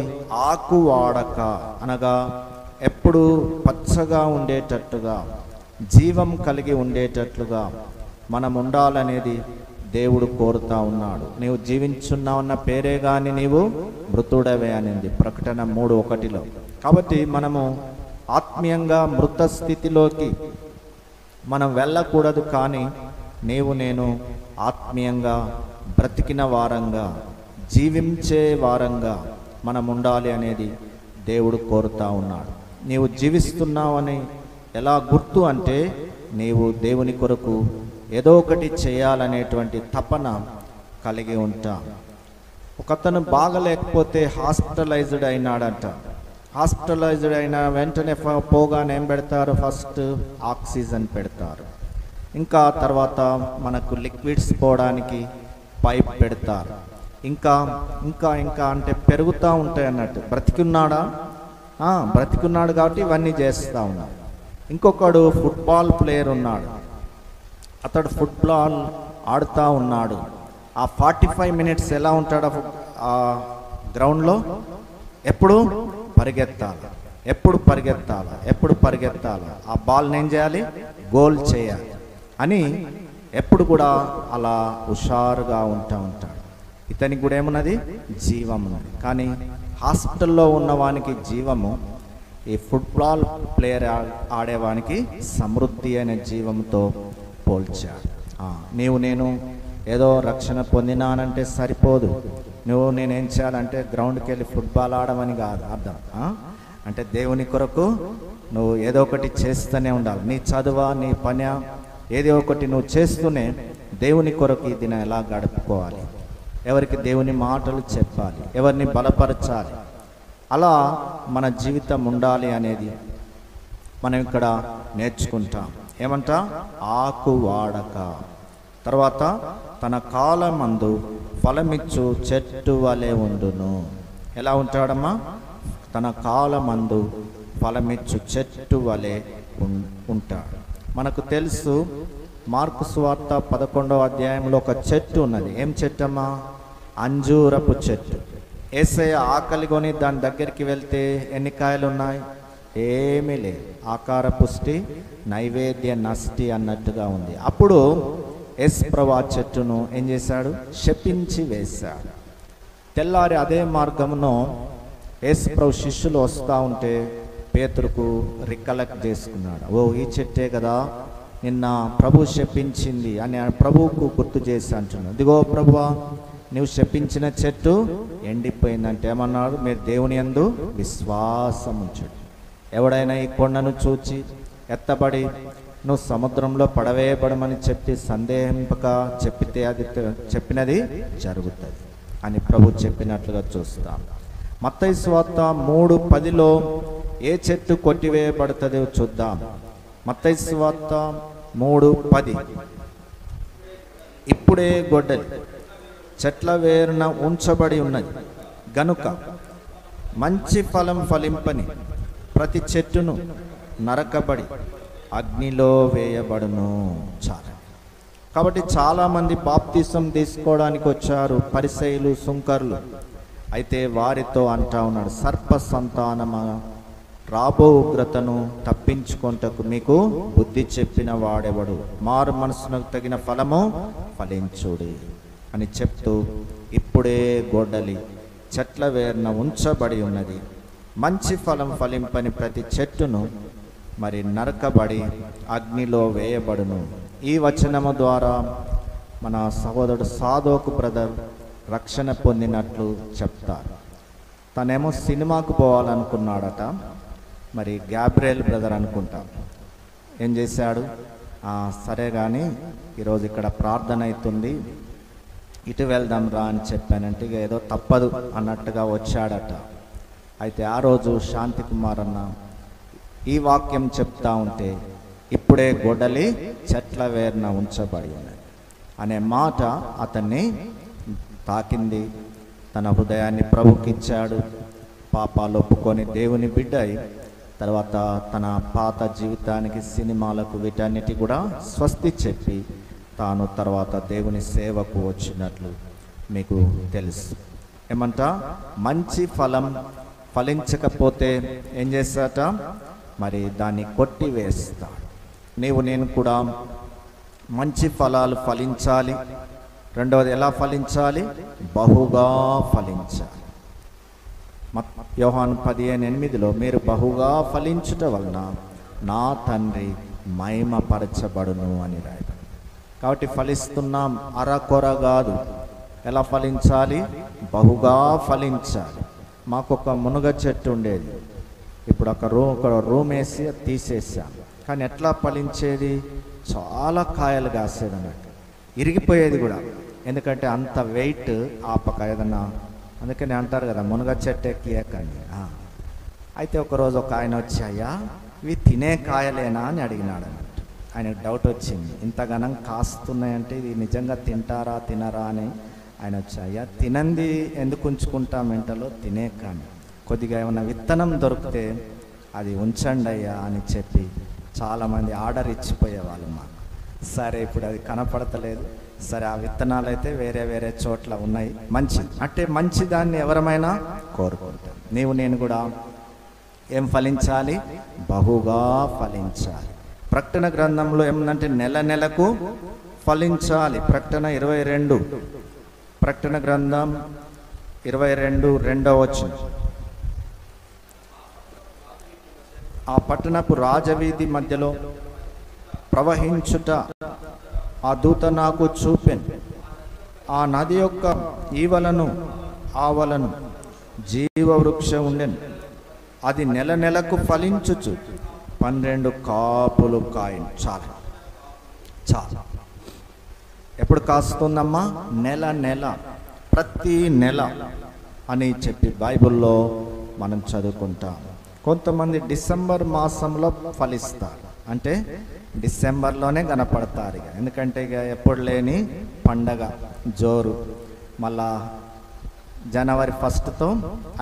[SPEAKER 2] ఆకు వాడక, అనగా ఎప్పుడు పచ్చగా ఉండేటట్టుగా, జీవం కలిగి ఉండేటట్లుగా మనం ఉండాలనేది దేవుడు కోరుతా ఉన్నాడు. నీవు జీవించున్నావన్న పేరే కానీ నీవు మృతుడవే అనింది ప్రకటన 3:1. కాబట్టి మనము ఆత్మీయంగా మృత స్థితిలోకి మనం వెళ్ళకూడదు, కానీ నేను ఆత్మీయంగా బ్రతికిన వారంగా, జీవించే వారంగా మనం ఉండాలి అనేది దేవుడు కోరుతా ఉన్నాడు. నీవు జీవిస్తున్నావని ఎలా గుర్తు అంటే, నీవు దేవుని కొరకు ఏదో ఒకటి చేయాలనేటువంటి తపన కలిగి ఉంటా. ఒకతను బాగలేకపోతే హాస్పిటలైజ్డ్ అయినాడంట. హాస్పిటలైజ్డ్ అయిన వెంటనే పోగానే ఏం పెడతారు, ఫస్ట్ ఆక్సిజన్ పెడతారు. ఇంకా తర్వాత మనకు లిక్విడ్స్ పోవడానికి పైప్ పెడతారు. ఇంకా ఇంకా ఇంకా అంటే పెరుగుతూ ఉంటాయి అన్నట్టు. బ్రతికున్నాడా, బ్రతికున్నాడు కాబట్టి ఇవన్నీ చేస్తూ ఉన్నాడు. ఇంకొకడు ఫుట్బాల్ ప్లేయర్ ఉన్నాడు. అతడు ఫుట్బాల్ ఆడుతూ ఉన్నాడు. ఆ 45 మినిట్స్ ఎలా ఉంటాడు ఆ గ్రౌండ్లో, ఎప్పుడు పరిగెత్తాలి, ఎప్పుడు పరిగెత్తాలి, ఆ బాల్ని ఏం చేయాలి, గోల్ చేయాలి అని ఎప్పుడు కూడా అలా హుషారుగా ఉంటాడు. ఇతనికి కూడా ఏమున్నది, జీవం ఉన్నది. కానీ హాస్పిటల్లో ఉన్నవానికి జీవము, ఈ ఫుట్బాల్ ప్లేయర్ ఆడేవానికి సమృద్ధి అనే జీవంతో పోల్చాడు. నేను ఏదో రక్షణ పొందినానంటే సరిపోదు. నేనేం చేయాలంటే గ్రౌండ్కి వెళ్ళి ఫుట్బాల్ ఆడమని కాదు అర్థం. అంటే దేవుని కొరకు నువ్వు ఏదో ఒకటి చేస్తూనే ఉండాలి. నీ చదువా, నీ పని, ఏదో ఒకటి నువ్వు చేస్తూనే దేవుని కొరకు ఈ దినం ఎలా గడుపుకోవాలి, ఎవరికి దేవుని మాటలు చెప్పాలి, ఎవరిని బలపరచాలి, అలా మన జీవితం ఉండాలి అనేది మనం ఇక్కడ నేర్చుకుంటాం. ఏమంటా, ఆకు వాడక, తర్వాత తన కాలమందు ఫలమిచ్చు చెట్టు వలె ఉండును. ఎలా ఉంటాడమ్మా, తన కాలమందు ఫలమిచ్చు చెట్టు వలె ఉంటాడు. మనకు తెలుసు మార్కు సువార్త 11వ అధ్యాయంలో ఒక చెట్టు ఉన్నది. ఏం చెట్టు అమ్మా, అంజూరపు చెట్టు. యేసయ్య ఆకలి కొని దాని దగ్గరికి వెళ్తే ఎన్ని కాయలు ఉన్నాయి, ఏమీ లేదు. ఆకార పుష్టి, నైవేద్య నష్టి అన్నట్టుగా ఉంది. అప్పుడు యేసు ప్రభు ఆ చెట్టును ఏం చేశాడు, శపించి వేశాడు. తెల్లారి అదే మార్గమును యేసు ప్రభు శిష్యులు వస్తూ ఉంటే పేతురుకు రికలెక్ట్ చేసుకున్నాడు. ఈ చెట్టే కదా నిన్న ప్రభు శపించింది అని ప్రభువుకు గుర్తు చేసి అంటున్నాడు. ఇదిగో ప్రభువా, నువ్వు శపించిన చెట్టు ఎండిపోయిందంటే ఏమన్నాడు, మీరు దేవుని యందు విశ్వాసం ఉంచండి. ఎవడైనా ఈ కొండను చూచి ఎత్తబడి నువ్వు సముద్రంలో పడవేయబడమని చెప్పి సందేహింపక చెప్పితే అది చెప్పినది జరుగుతుంది అని ప్రభు చెప్పినట్లుగా చూస్తాం. మత్తయి సువార్త 3:10లో ఏ చెట్టు కొట్టివేయబడుతుందో చూద్దాం. మత్తయి సువార్త 3:10, ఇప్పుడే గొడ్డలి చెట్ల వేరున ఉంచబడి ఉన్నది గనుక మంచి ఫలం ఫలింపని ప్రతి చెట్టును నరకబడి అగ్నిలో వేయబడును. చాలా కాబట్టి చాలామంది బాప్తిసం తీసుకోవడానికి వచ్చారు, పరిసయ్యులు, సుంకర్లు. అయితే వారితో అంటా ఉన్నాడు, సర్ప సంతానమా, రాబో ఉగ్రతను తప్పించుకొంటకు మీకు బుద్ధి చెప్పిన వాడెవడు, మారు మనసునకు తగిన ఫలము ఫలించుడి అని చెప్తూ, ఇప్పుడే గొడ్డలి చెట్ల వేరున ఉంచబడి ఉన్నది, మంచి ఫలం ఫలింపని ప్రతి చెట్టును మరి నరకబడి అగ్నిలో వేయబడును. ఈ వచనము ద్వారా మన సహోదరుడు సాదోకు బ్రదర్ రక్షణ పొందినట్లు చెప్తారు. తనేమో సినిమాకు పోవాలనుకున్నాడట. మరి గ్యాబ్రియల్ బ్రదర్ అనుకుంటా ఏం చేశాడు, సరే కానీ ఈరోజు ఇక్కడ ప్రార్థన అవుతుంది, ఇటు వెళ్దాం రా అని చెప్పానంటే ఇక ఏదో తప్పదు అన్నట్టుగా వచ్చాడట. అయితే ఆ రోజు శాంతి కుమార్ అన్న ఈ వాక్యం చెప్తా ఉంటే, ఇప్పుడే గొడ్డలి చెట్ల వేరున ఉంచబడి ఉన్నది అనే మాట అతన్ని తాకింది. తన హృదయాన్ని ప్రభుకిచ్చాడు. పాపాలు ఒప్పుకొని దేవుని బిడ్డ అయి తర్వాత తన పాత జీవితానికి, సినిమాలకు, వీటన్నిటి కూడా స్వస్తి చెప్పి తాను తర్వాత దేవుని సేవకు వచ్చినట్లు మీకు తెలుసు. ఏమంట, మంచి ఫలం ఫలించకపోతే ఏం చేస్తాట, మరి దాన్ని కొట్టివేస్తాడు. నేను కూడా మంచి ఫలాలు ఫలించాలి. రెండవది ఎలా ఫలించాలి, బహుగా ఫలించాలి. యోహాను 15:8 మీరు బహుగా ఫలించుట వలన నా తండ్రి మహిమపరచబడును అని రాయబడింది. కాబట్టి ఫలిస్తున్నాం, అరకొర కాదు. ఎలా ఫలించాలి, బహుగా ఫలించాలి. మాకు ఒక మునగ చెట్టు ఉండేది, ఇప్పుడు ఒక రూమ్ వేసి తీసేసాం. కానీ ఎట్లా ఫలించేది, చాలా కాయలు కాసేది అన్నట్టు, ఇరిగిపోయేది కూడా. ఎందుకంటే అంత వెయిట్ ఆపక ఏదన్నా, అందుకని అంటారు కదా మునగ చెట్టు ఎక్కియకండి. అయితే ఒకరోజు ఒక ఆయన వచ్చి, అయ్యా ఇవి తినే కాయలేనా అని అడిగినాడు అన్నట్టు. ఆయనకు డౌట్ వచ్చింది, ఇంతగానం కాస్తున్నాయంటే ఇది నిజంగా తింటారా తినరా అని. ఆయన వచ్చి, అయ్యా తినంది ఎందుకు ఉంచుకుంటాం వెంటలో, తినే కానీ కొద్దిగా ఏమైనా విత్తనం దొరికితే అది ఉంచండి అయ్యా అని చెప్పి చాలామంది ఆర్డర్ ఇచ్చిపోయేవాళ్ళు మాకు. సరే ఇప్పుడు అది కనపడతలేదు, సరే ఆ విత్తనాలు అయితే వేరే వేరే చోట్ల ఉన్నాయి, మంచిది అంటే మంచి దాన్ని ఎవరమైనా కోరుకుంటారు. నేను కూడా ఏం ఫలించాలి, బహుగా ఫలించాలి. ప్రకటన గ్రంథంలో ఏమందంటే నెలకు ఫలించాలి. ప్రకటన 22, ప్రకటన గ్రంథం 22:2 ఆ పట్టణపు రాజవీధి మధ్యలో ప్రవహించుట ఆ దూత నాకు చూపెను. ఆ నది యొక్క ఈవలను ఆవలను జీవవృక్షం ఉండెను. అది నెలకు ఫలించుచు 12 కాపులు కాయను. చాలా ఎప్పుడు కాస్తుందమ్మా, నెల ప్రతి నెల అని చెప్పి బైబిల్లో మనం చదువుకుంటాం. కొంతమంది డిసెంబర్ మాసంలో ఫలిస్తారు, అంటే డిసెంబర్లోనే కనపడతారు. ఇక ఎందుకంటే ఇక ఎప్పుడు లేని పండగ జోరు, మళ్ళా జనవరి 1తో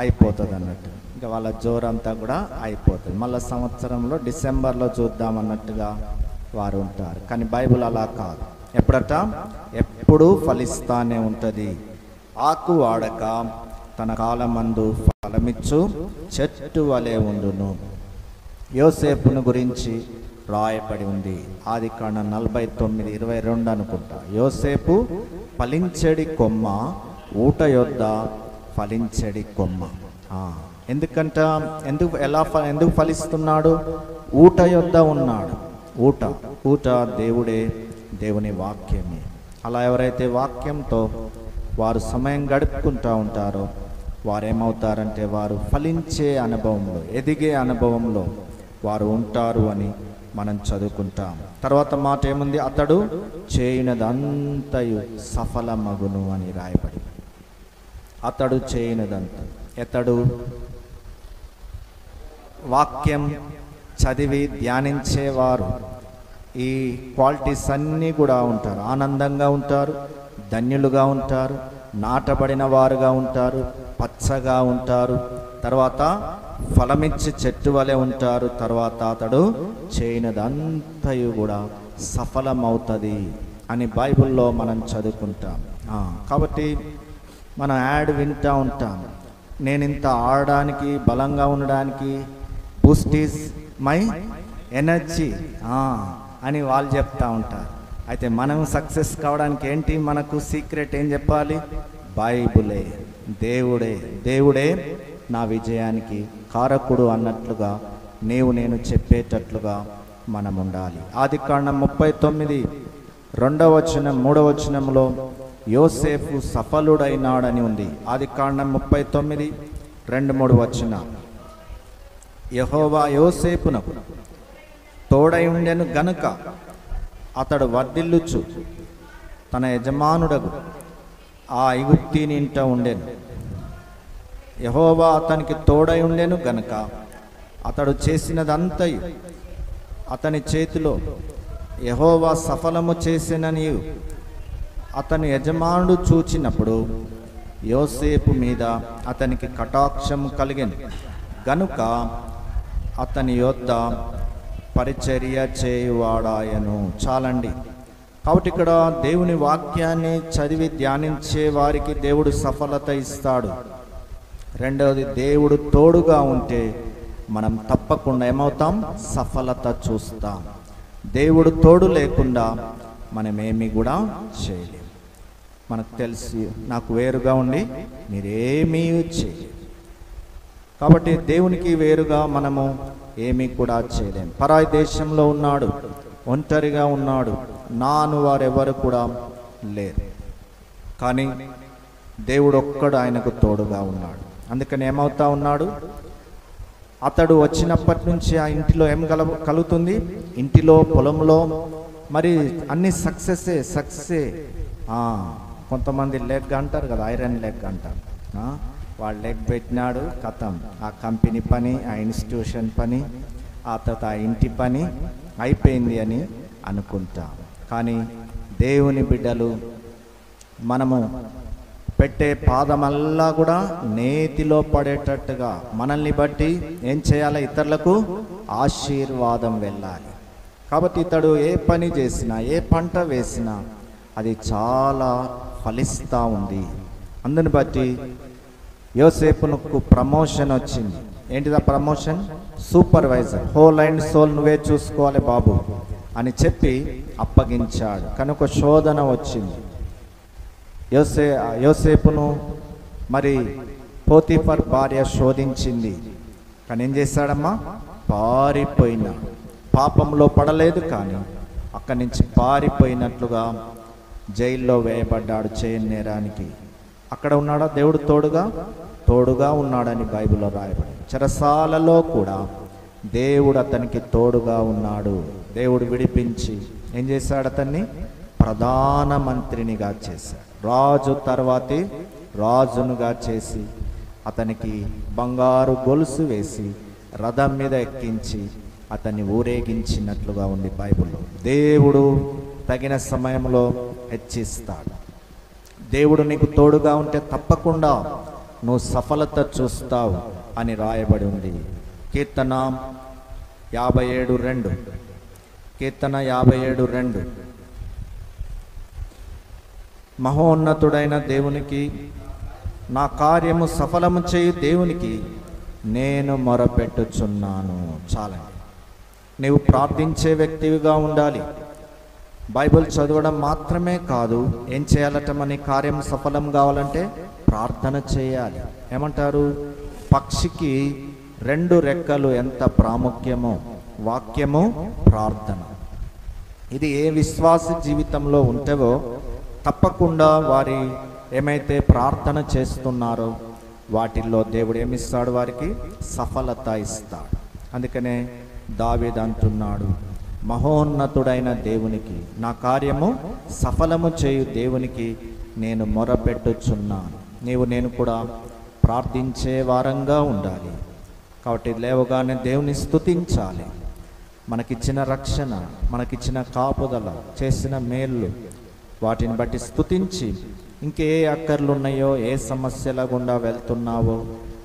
[SPEAKER 2] అయిపోతుంది అన్నట్టు. ఇంకా వాళ్ళ జోరు అంతా కూడా అయిపోతుంది. మళ్ళీ సంవత్సరంలో డిసెంబర్లో చూద్దామన్నట్టుగా వారు ఉంటారు. కానీ బైబిల్ అలా కాదు. ఎప్పుడట, ఎప్పుడు ఫలిస్తానే ఉంటుంది. ఆకు వాడక తన కాలమందు ఫలమిచ్చు చెట్టు వలె ఉండును. యోసేపును గురించి రాయబడి ఉంది. ఆదికాండం 49:22 అనుకుంటా. యోసేపు ఫలించెడి కొమ్మ, ఊట యొద్ద ఫలించెడి కొమ్మ. ఎందుకు ఫలిస్తున్నాడు, ఊట యొద్ద ఉన్నాడు. ఊట దేవుడే, దేవుని వాక్యమే. అలా ఎవరైతే వాక్యంతో వారు సమయం గడుపుకుంటూ ఉంటారో వారేమవుతారంటే వారు ఫలించే అనుభవంలో, ఎదిగే అనుభవంలో వారు ఉంటారు అని మనం చదువుకుంటాం. తర్వాత మాట ఏముంది, అతడు చేయునదంతయు సఫలమగును అని రాయబడి. అతడు చేయునదంత, ఎతడు వాక్యం చదివి ధ్యానించేవారు ఈ క్వాలిటీస్ అన్నీ కూడా ఉంటారు. ఆనందంగా ఉంటారు, ధన్యులుగా ఉంటారు, నాటబడిన వారుగా ఉంటారు, పచ్చగా ఉంటారు, తర్వాత ఫలమిచ్చి చెట్టు వలె ఉంటారు. తర్వాత అతడు చేయనదంతయు కూడా సఫలమవుతుంది అని బైబిల్లో మనం చదువుకుంటాం. కాబట్టి మనం యాడ్ వింటూ ఉంటాం, నేను ఇంత ఆడడానికి, బలంగా ఉండడానికి బూస్ట్ ఈజ్ మై ఎనర్జీ అని వాళ్ళు చెప్తూ ఉంటారు. అయితే మనం సక్సెస్ కావడానికి ఏంటి, మనకు సీక్రెట్ ఏం చెప్పాలి, బైబిలే, దేవుడే నా విజయానికి కారకుడు అన్నట్లుగా నేను చెప్పేటట్లుగా మనం ఉండాలి. ఆదికాండం 39:2-3 యోసేపు సఫలుడైనాడని ఉంది. ఆదికాండం 39:2-3 యెహోవా యోసేపునకు తోడై ఉండెను గనుక అతడు వర్ధిల్లుచు తన యజమానుడకు ఆ ఐగుప్తీని ఇంట ఉండెను. యెహోవా అతనికి తోడై ఉండెను గనుక అతడు చేసినదంతయు అతని చేతిలో యెహోవా సఫలము చేసెనని అతని యజమానుడు చూచినప్పుడు యోసేపు మీద అతనికి కటాక్షము కలిగెను గనుక అతని యొద్ద పరిచర్య చేయువాడాయను. చాలండి. కాబట్టి ఇక్కడ దేవుని వాక్యాన్ని చదివి ధ్యానించే వారికి దేవుడు సఫలత ఇస్తాడు. రెండవది, దేవుడు తోడుగా ఉంటే మనం తప్పకుండా ఏమవుతాం? సఫలత చూస్తాం. దేవుడు తోడు లేకుండా మనం ఏమీ కూడా చేయలేం. మనకు తెలిసి నాకు వేరుగా ఉండి మీరేమీ చేయలేం. కాబట్టి దేవునికి వేరుగా మనము ఏమీ కూడా చేయలేం. పరాయి దేశంలో ఉన్నాడు, ఒంటరిగా ఉన్నాడు, నాను వారెవరు కూడా లేరు. కానీ దేవుడు ఒక్కడు ఆయనకు తోడుగా ఉన్నాడు. అందుకని ఏమవుతా ఉన్నాడు? అతడు వచ్చినప్పటి నుంచి ఆ ఇంటిలో ఏం కలుగుతుంది? ఇంటిలో, పొలంలో మరి అన్ని సక్సెస్సే. కొంతమంది లెగ్ అంటారు కదా, ఐరన్ లెగ్ అంటారు. వాడు లెగ్ పెట్టినాడు, కథం, ఆ కంపెనీ పని, ఆ ఇన్స్టిట్యూషన్ పని, ఆ తర్వాత ఆ ఇంటి పని అయిపోయింది అని అనుకుంటాం. కానీ దేవుని బిడ్డలు మనము పెట్టే పాదమల్లా కూడా నేతిలో పడేటట్టుగా మనల్ని బట్టి ఏం చేయాలి? ఇతరులకు ఆశీర్వాదం వెళ్ళాలి. కాబట్టి ఇతడు ఏ పని చేసినా, ఏ పంట వేసినా అది చాలా ఫలిస్తూ ఉంది. అందుని బట్టి యోసేపునకు ప్రమోషన్ వచ్చింది. ఏంటిదా promotion? Supervisor. Whole and soul నువ్వే చూసుకోవాలి బాబు అని చెప్పి అప్పగించాడు. కనుక శోధన వచ్చింది. యోసేపును మరి పోతీఫర్ భార్య శోధించింది. కానీ ఏం చేశాడమ్మా? పారిపోయినా. పాపంలో పడలేదు, కానీ అక్కడి నుంచి పారిపోయినట్లుగా జైల్లో వేయబడ్డాడు చేయని నేరానికి. అక్కడ ఉన్నాడా దేవుడు తోడుగా ఉన్నాడని బైబిల్లో రాయబడింది. చెరసాలలో కూడా దేవుడు అతనికి తోడుగా ఉన్నాడు. దేవుడు విడిపించి ఏం చేశాడు? అతన్ని ప్రధానమంత్రినిగా చేశాడు. రాజు తర్వాతి రాజునుగా చేసి అతనికి బంగారు గొలుసు వేసి రథం మీద ఎక్కించి అతన్ని ఊరేగించినట్లుగా ఉంది బైబిల్లో. దేవుడు తగిన సమయంలో హెచ్చిస్తాడు. దేవుడు నీకు తోడుగా ఉంటే తప్పకుండా నువ్వు సఫలత చూస్తావు అని రాయబడి ఉంది. కీర్తన 57:2. కీర్తన 57:2. మహోన్నతుడైన దేవునికి, నా కార్యము సఫలము చేయు దేవునికి నేను మొరపెట్టుచున్నాను. చాలండి. నీవు ప్రార్థించే వ్యక్తివిగా ఉండాలి. బైబిల్ చదవడం మాత్రమే కాదు, ఏం చేయాలట? మన కార్యం సఫలం కావాలంటే ప్రార్థన చేయాలి. ఏమంటారు? పక్షికి 2 రెక్కలు ఎంత ప్రాముఖ్యమో వాక్యము, ప్రార్థన. ఇది ఏ విశ్వాస జీవితంలో ఉంటేవో తప్పకుండా వారి ఏమైతే ప్రార్థన చేస్తున్నారో వాటిల్లో దేవుడు ఏమిస్తాడు? వారికి సఫలత ఇస్తాడు. అందుకనే దావీదు అంటున్నాడు, మహోన్నతుడైన దేవునికి, నా కార్యము సఫలము చేయు దేవునికి నేను మొరపెట్టుచున్నాను. నేను కూడా ప్రార్థించే వారంగా ఉండాలి. కాబట్టి లేవగానే దేవుని స్తుతించాలి. మనకిచ్చిన రక్షణ, మనకిచ్చిన కాపుదల, చేసిన మేళ్ళు, వాటిని బట్టి స్తుతించి ఇంకే అక్కర్లు ఉన్నాయో, ఏ సమస్యల గుండా వెళ్తున్నావో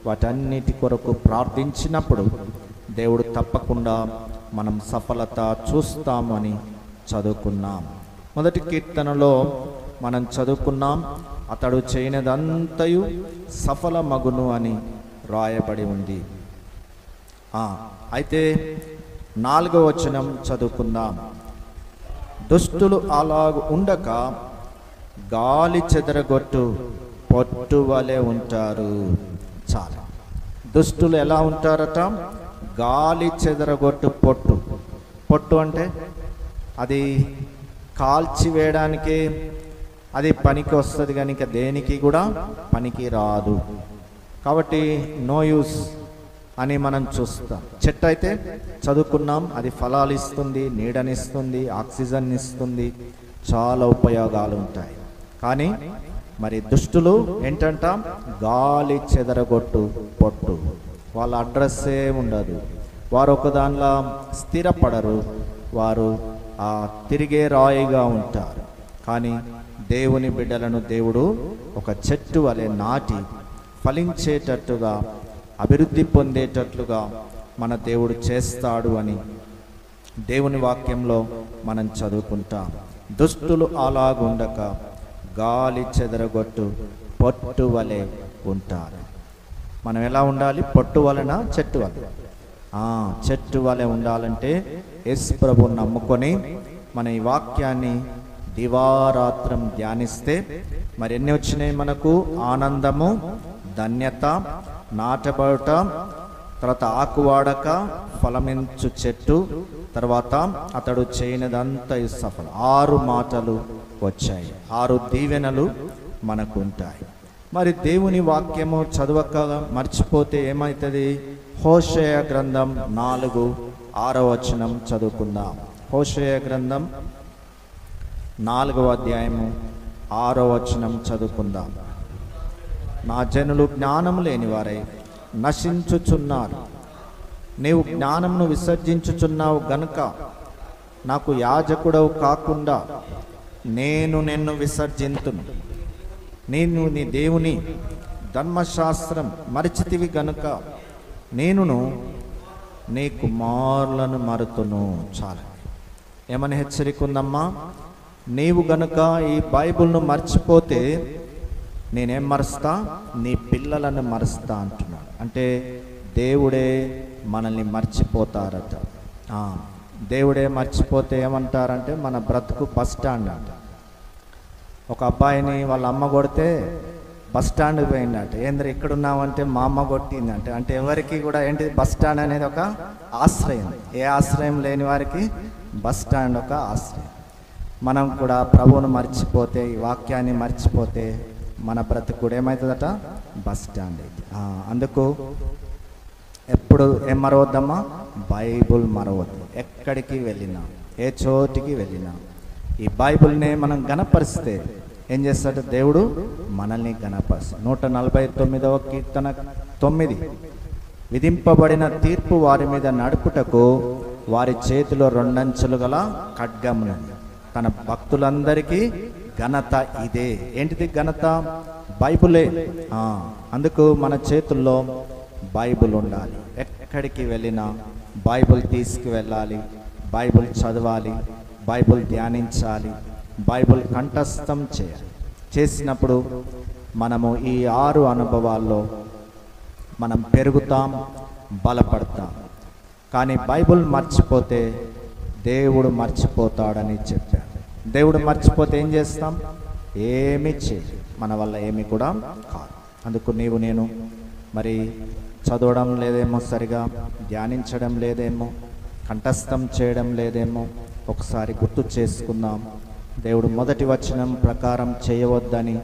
[SPEAKER 2] వాటన్నిటి కొరకు ప్రార్థించినప్పుడు దేవుడు తప్పకుండా మనం సఫలత చూస్తామని చదువుకున్నాం. మొదటి కీర్తనలో మనం చదువుకున్నాం, అతడు చేయనిదంతయు సఫలమగును అని రాయబడి ఉంది. అయితే 4వ వచనం చదువుకుందాం. దుష్టులు అలాగ ఉండక గాలి చెదరగొట్టు పొట్టు వలె ఉంటారు. చాలా దుష్టులు ఎలా ఉంటారట? గాలి చెదరగొట్టు పొట్టు. పొట్టు అంటే అది కాల్చి వేయడానికి అది పనికి వస్తుంది, కానీ ఇంకా దేనికి కూడా పనికి రాదు. కాబట్టి నో యూస్ అని మనం చూస్తాం. చెట్టు అయితే చదువుకున్నాం, అది ఫలాలు ఇస్తుంది, నీడనిస్తుంది, ఆక్సిజన్ ఇస్తుంది, చాలా ఉపయోగాలు ఉంటాయి. కానీ మరి దుష్టులు ఏంటంట? గాలి చెదరగొట్టు పొట్టు. వాళ్ళ అడ్రస్సే ఉండదు, వారు ఒక దానిలో స్థిరపడరు, వారు తిరిగే రాయిగా ఉంటారు. కానీ దేవుని బిడ్డలను దేవుడు ఒక చెట్టు వలె నాటి ఫలించేటట్టుగా, అభివృద్ధి పొందేటట్లుగా మన దేవుడు చేస్తాడు అని దేవుని వాక్యంలో మనం చదువుకుంటాం. దుష్టులు అలాగుండక గాలి చెదరగొట్టు పొట్టు వలె ఉంటారు. మనం ఎలా ఉండాలి? పొట్టు వలన చెట్టు వలె. చెట్టు వలె ఉండాలంటే యేసు ప్రభువుని నమ్ముకొని మన ఈ వాక్యాన్ని దివారాత్రం ధ్యానిస్తే మరి ఎన్ని వచ్చినాయి మనకు? ఆనందము, ధన్యత, నాటబడుట, తర్వాత ఆకువాడక, ఫలమించు చెట్టు, తర్వాత అతడు చేయనిదంతా సఫలం. 6 మాటలు వచ్చాయి, 6 దీవెనలు మనకు ఉంటాయి. మరి దేవుని వాక్యము చదవక మర్చిపోతే ఏమవుతుంది? హోషేయ గ్రంథం 4:6 వచనం చదువుకుందాం. హోషేయ గ్రంథం 4వ అధ్యాయము 6వ వచనం చదువుకుందాం. నా జనులు జ్ఞానం లేని వారై నశించుచున్నారు. నీవు జ్ఞానంను విసర్జించుచున్నావు గనుక నాకు యాజకుడవు కాకుండా నేను నిన్ను విసర్జింతును. నేను నీ దేవుని ధర్మశాస్త్రం మరిచితివి గనుక నేనును నీ కుమారులను మరుతును. చాలా ఏమని హెచ్చరిక ఉందమ్మా? నీవు గనుక ఈ బైబిల్ను మర్చిపోతే నేనేం మరుస్తా? నీ పిల్లలను మరుస్తా అంటున్నాడు. అంటే దేవుడే మనల్ని మర్చిపోతారట. దేవుడే మర్చిపోతే ఏమంటారంటే మన బ్రతుకు బస్ స్టాండ్ అంట. ఒక అబ్బాయిని వాళ్ళ అమ్మ కొడితే బస్ స్టాండ్కి పోయిందట. ఏంద్ర ఇక్కడున్నామంటే మా అమ్మ కొట్టిందంటే. అంటే ఎవరికి కూడా ఏంటి? బస్ స్టాండ్ అనేది ఒక ఆశ్రయం. ఏ ఆశ్రయం లేని వారికి బస్ స్టాండ్ ఒక ఆశ్రయం. మనం కూడా ప్రభువును మర్చిపోతే, ఈ వాక్యాన్ని మర్చిపోతే మన బ్రతుకు కూడా ఏమవుతుందట? బస్ స్టాండ్ అయితే. అందుకు ఎప్పుడు ఏం మరవద్దమ్మా? బైబుల్ మరవద్దు. ఎక్కడికి వెళ్ళినా, ఏ చోటికి వెళ్ళినా ఈ బైబుల్నే మనం గణపరిస్తే ఏం చేస్తాడు? దేవుడు మనల్ని గణపరుస్తాడు. 149వ కీర్తన 9, విధింపబడిన తీర్పు వారి మీద నడుపుటకు వారి చేతిలో 2 అంచులు గల ఖడ్గమును, తన భక్తులందరికీ ఘనత ఇదే. ఏంటిది ఘనత? బైబులే. అందుకు మన చేతుల్లో బైబుల్ ఉండాలి. ఎక్కడికి వెళ్ళినా బైబుల్ తీసుకువెళ్ళాలి, బైబుల్ చదవాలి, బైబుల్ ధ్యానించాలి, బైబుల్ కంఠస్థం చేయాలి. చేసినప్పుడు మనము ఈ 6 అనుభవాల్లో మనం పెరుగుతాం, బలపడతాం. కానీ బైబుల్ మర్చిపోతే దేవుడు మర్చిపోతాడని చెప్పాడు. దేవుడు మర్చిపోతే ఏం చేస్తాం? ఏమీ చేయాలి, మన వల్ల ఏమి కూడా కాదు. అందుకు నీవు నేను మరి చదవడం లేదేమో, సరిగా ధ్యానించడం లేదేమో, కంఠస్థం చేయడం లేదేమో. ఒకసారి గుర్తు చేసుకుందాం. దేవుడు మొదటి వచనం ప్రకారం చేయవద్దని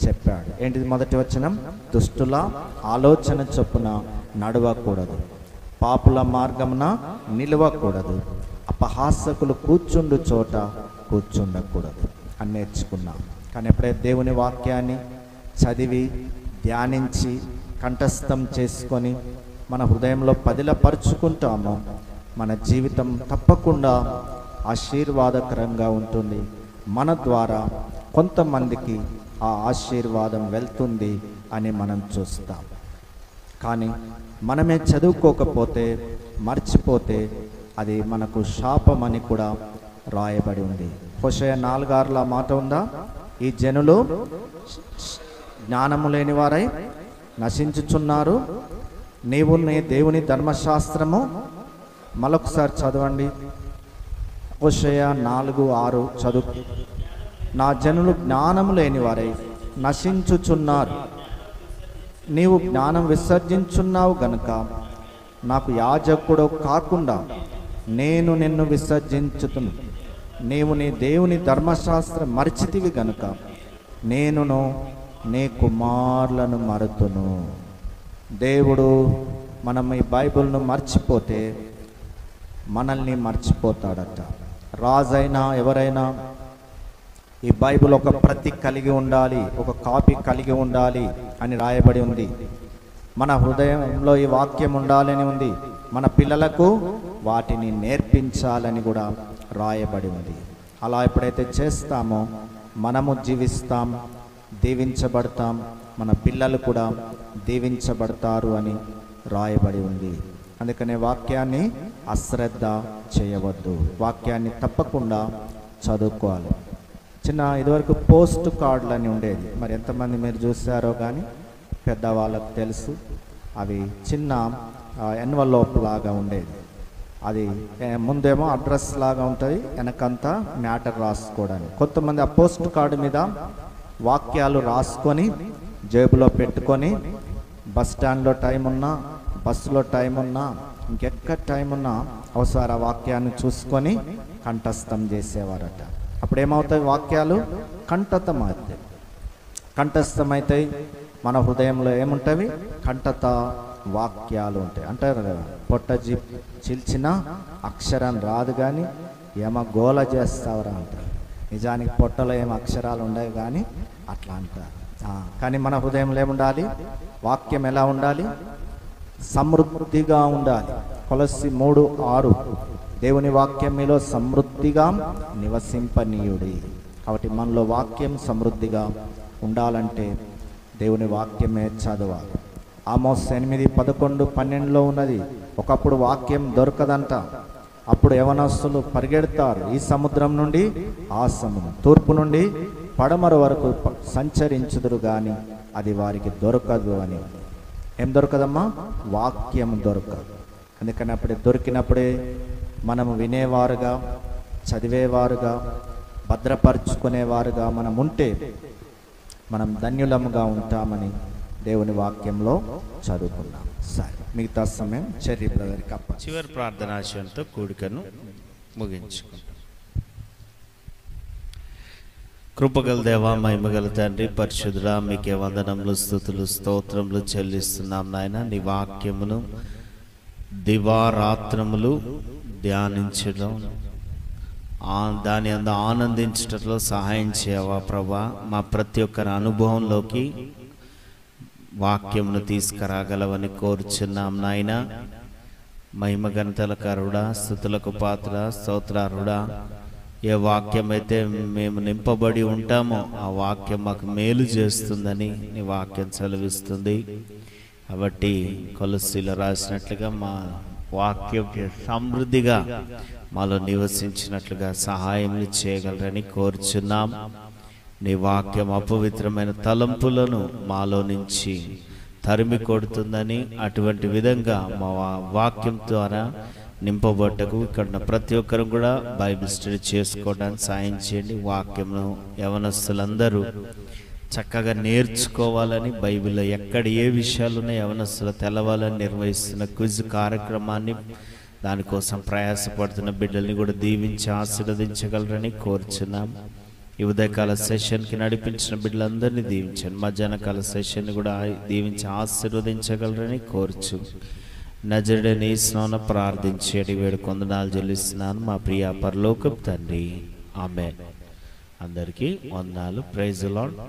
[SPEAKER 2] చెప్పాడు. ఏంటిది మొదటి వచనం? దుష్టుల ఆలోచన చొప్పున నడవకూడదు, పాపుల మార్గమున నిలవకూడదు, అపహాసకులు కూర్చుండు చోట కూర్చుండకూడదు అని నేర్చుకున్నాం. కానీ ఎప్పుడైతే దేవుని వాక్యాన్ని చదివి ధ్యానించి కంఠస్థం చేసుకొని మన హృదయంలో పదిలపరుచుకుంటామో మన జీవితం తప్పకుండా ఆశీర్వాదకరంగా ఉంటుంది. మన ద్వారా కొంతమందికి ఆ ఆశీర్వాదం వెళ్తుంది అని మనం చూస్తాం. కానీ మనమే చదువుకోకపోతే, మర్చిపోతే అది మనకు శాపం అని కూడా రాయబడి ఉంది. హోషేయ 4:6 మాట ఉందా? ఈ జనులు జ్ఞానము లేని వారై నశించుచున్నారు. నీవు నీ దేవుని ధర్మశాస్త్రము, మరొకసారి చదవండి. హోషేయ 4:6 చదువు. నా జనులు జ్ఞానము లేని వారై నశించుచున్నారు. నీవు జ్ఞానం విసర్జించున్నావు గనుక నాకు యాజకుడు కాకుండా నేను నిన్ను విసర్జించుతును. నీవు నీ దేవుని ధర్మశాస్త్రం మరిచితివి గనుక నేనును నీ కుమారులను మరుతును. దేవుడు మనం ఈ బైబిల్ను మర్చిపోతే మనల్ని మర్చిపోతాడట. రాజైనా ఎవరైనా ఈ బైబిల్ ఒక ప్రతి కలిగి ఉండాలి, ఒక కాపీ కలిగి ఉండాలి అని రాయబడి ఉంది. మన హృదయంలో ఈ వాక్యం ఉండాలని ఉంది. మన పిల్లలకు వాటిని నేర్పించాలని కూడా రాయబడి ఉంది. అలా ఎప్పుడైతే చేస్తామో మనము జీవిస్తాం, దీవించబడతాం, మన పిల్లలు కూడా దీవించబడతారు అని రాయబడి ఉంది. అందుకనే వాక్యాన్ని అశ్రద్ధ చేయవద్దు, వాక్యాన్ని తప్పకుండా చదువుకోవాలి. ఇదివరకు పోస్ట్ కార్డులు అని ఉండేది, మరి ఎంతమంది మీరు చూసారో కానీ పెద్దవాళ్ళకు తెలుసు. అవి చిన్న ఎన్వలోప్ లాగా ఉండేది. అది ముందేమో అడ్రస్ లాగా ఉంటుంది, వెనకంతా మ్యాటర్ రాసుకోవడానికి. కొంతమంది ఆ పోస్ట్ కార్డు మీద వాక్యాలు రాసుకొని జేబులో పెట్టుకొని బస్ స్టాండ్లో టైం ఉన్నా, బస్సులో టైం ఉన్నా, ఇంకెక్కడ టైం ఉన్నా ఒకసారి ఆ వాక్యాన్ని చూసుకొని కంఠస్థం చేసేవారట. అప్పుడు ఏమవుతాయి? వాక్యాలు కంఠస్థమవుతాయి. మన హృదయంలో ఏముంటాయి? కంఠత వాక్యాలు ఉంటాయి. అంటారు కదా, పొట్ట చిల్చిన అక్షరం రాదు కానీ ఏమో గోల చేస్తావరా అంటారు. నిజానికి పొట్టలో ఏమో అక్షరాలు ఉండవు కానీ అట్లా అంటారు. కానీ మన హృదయంలో ఏముండాలి? వాక్యం ఎలా ఉండాలి? సమృద్ధిగా ఉండాలి. కొలస్సీ 3:6 దేవుని వాక్యం మీలో సమృద్ధిగా నివసింపనీయుడి. కాబట్టి మనలో వాక్యం సమృద్ధిగా ఉండాలంటే దేవుని వాక్యమే చదవాలి. ఆమోస్ 8:11-12 ఉన్నది. ఒకప్పుడు వాక్యం దొరకదంట. అప్పుడు యవనస్తులు పరిగెడతారు, ఈ సముద్రం నుండి ఆ సముద్రం, తూర్పు నుండి పడమర వరకు సంచరించుదురు కానీ అది వారికి దొరకదు అని. ఏం దొరకదమ్మా? వాక్యం దొరకదు. అందుకని అప్పుడే దొరికినప్పుడే మనము వినేవారుగా, చదివేవారుగా, భద్రపరుచుకునేవారుగా మనం ఉంటే మనం ధన్యులముగా ఉంటామని దేవుని వాక్యంలో చదువుకున్నాం. సరే, మిగతా సమయం చెర్రీ బ్రదర్కి అప్ప.
[SPEAKER 1] చివరి ప్రార్థనాశయంతో కూడికను ముగించుకుంటాం. కృపగల దేవా, మహిమగల తండ్రి, పరిశుద్ధుడా, మీకే వందనములు, స్తుతులు, స్తోత్రములు చెల్లిస్తున్నాం నాయన. నీ వాక్యమును దివారాత్రములు ధ్యానించడం, దాని అందు ఆనందించటంలో సహాయం చేయవా ప్రభా. మా ప్రతి ఒక్కరి అనుభవంలోకి వాక్యమును తీసుకురాగలవని కోరుచున్నాం నాయన. మహిమ ఘనతల కరుడా, స్తుతులకు పాత్ర, స్తోత్రారుడా, ఏ వాక్యం అయితే మేము నింపబడి ఉంటామో ఆ వాక్యం మాకు మేలు చేస్తుందని నీ వాక్యం సెలవిస్తుంది. కాబట్టి కొలస్సీలో రాసినట్లుగా మా వాక్యం సమృద్ధిగా మాలో నివసించినట్లుగా సహాయం చేయగలరని కోరుచున్నాం. నీ వాక్యం అపవిత్రమైన తలంపులను మాలో నుంచి తరిమి కొడుతుందని, అటువంటి విధంగా మా వాక్యం ద్వారా నింపబట్టకు ఇక్కడ ప్రతి ఒక్కరు కూడా బైబిల్ స్టడీ చేసుకోవడానికి సాయం చేయండి. వాక్యమును యవనస్తులందరూ చక్కగా నేర్చుకోవాలని, బైబిల్లో ఎక్కడ ఏ విషయాలున్నా యవనస్తులు తెలవాలని నిర్వహిస్తున్న క్విజ్ కార్యక్రమాన్ని, దానికోసం ప్రయాసపడుతున్న బిడ్డల్ని కూడా దీవించి ఆశీర్వదించగలరని కోరుచున్నాం. ఈ ఉదయకాల సెషన్కి నడిపించిన బిడ్డలందరినీ దీవించండి. మధ్యాహ్నకాల సెషన్ని కూడా దీవించి ఆశీర్వదించగలరని కోరుచు నజరుడైన యేసునామమున ప్రార్థించేటి వేడుకొందనాలు చెల్లిస్తున్నాను మా ప్రియ పరలోకపు తండ్రి. ఆమేన్. అందరికీ వందనాలు. Praise the lord.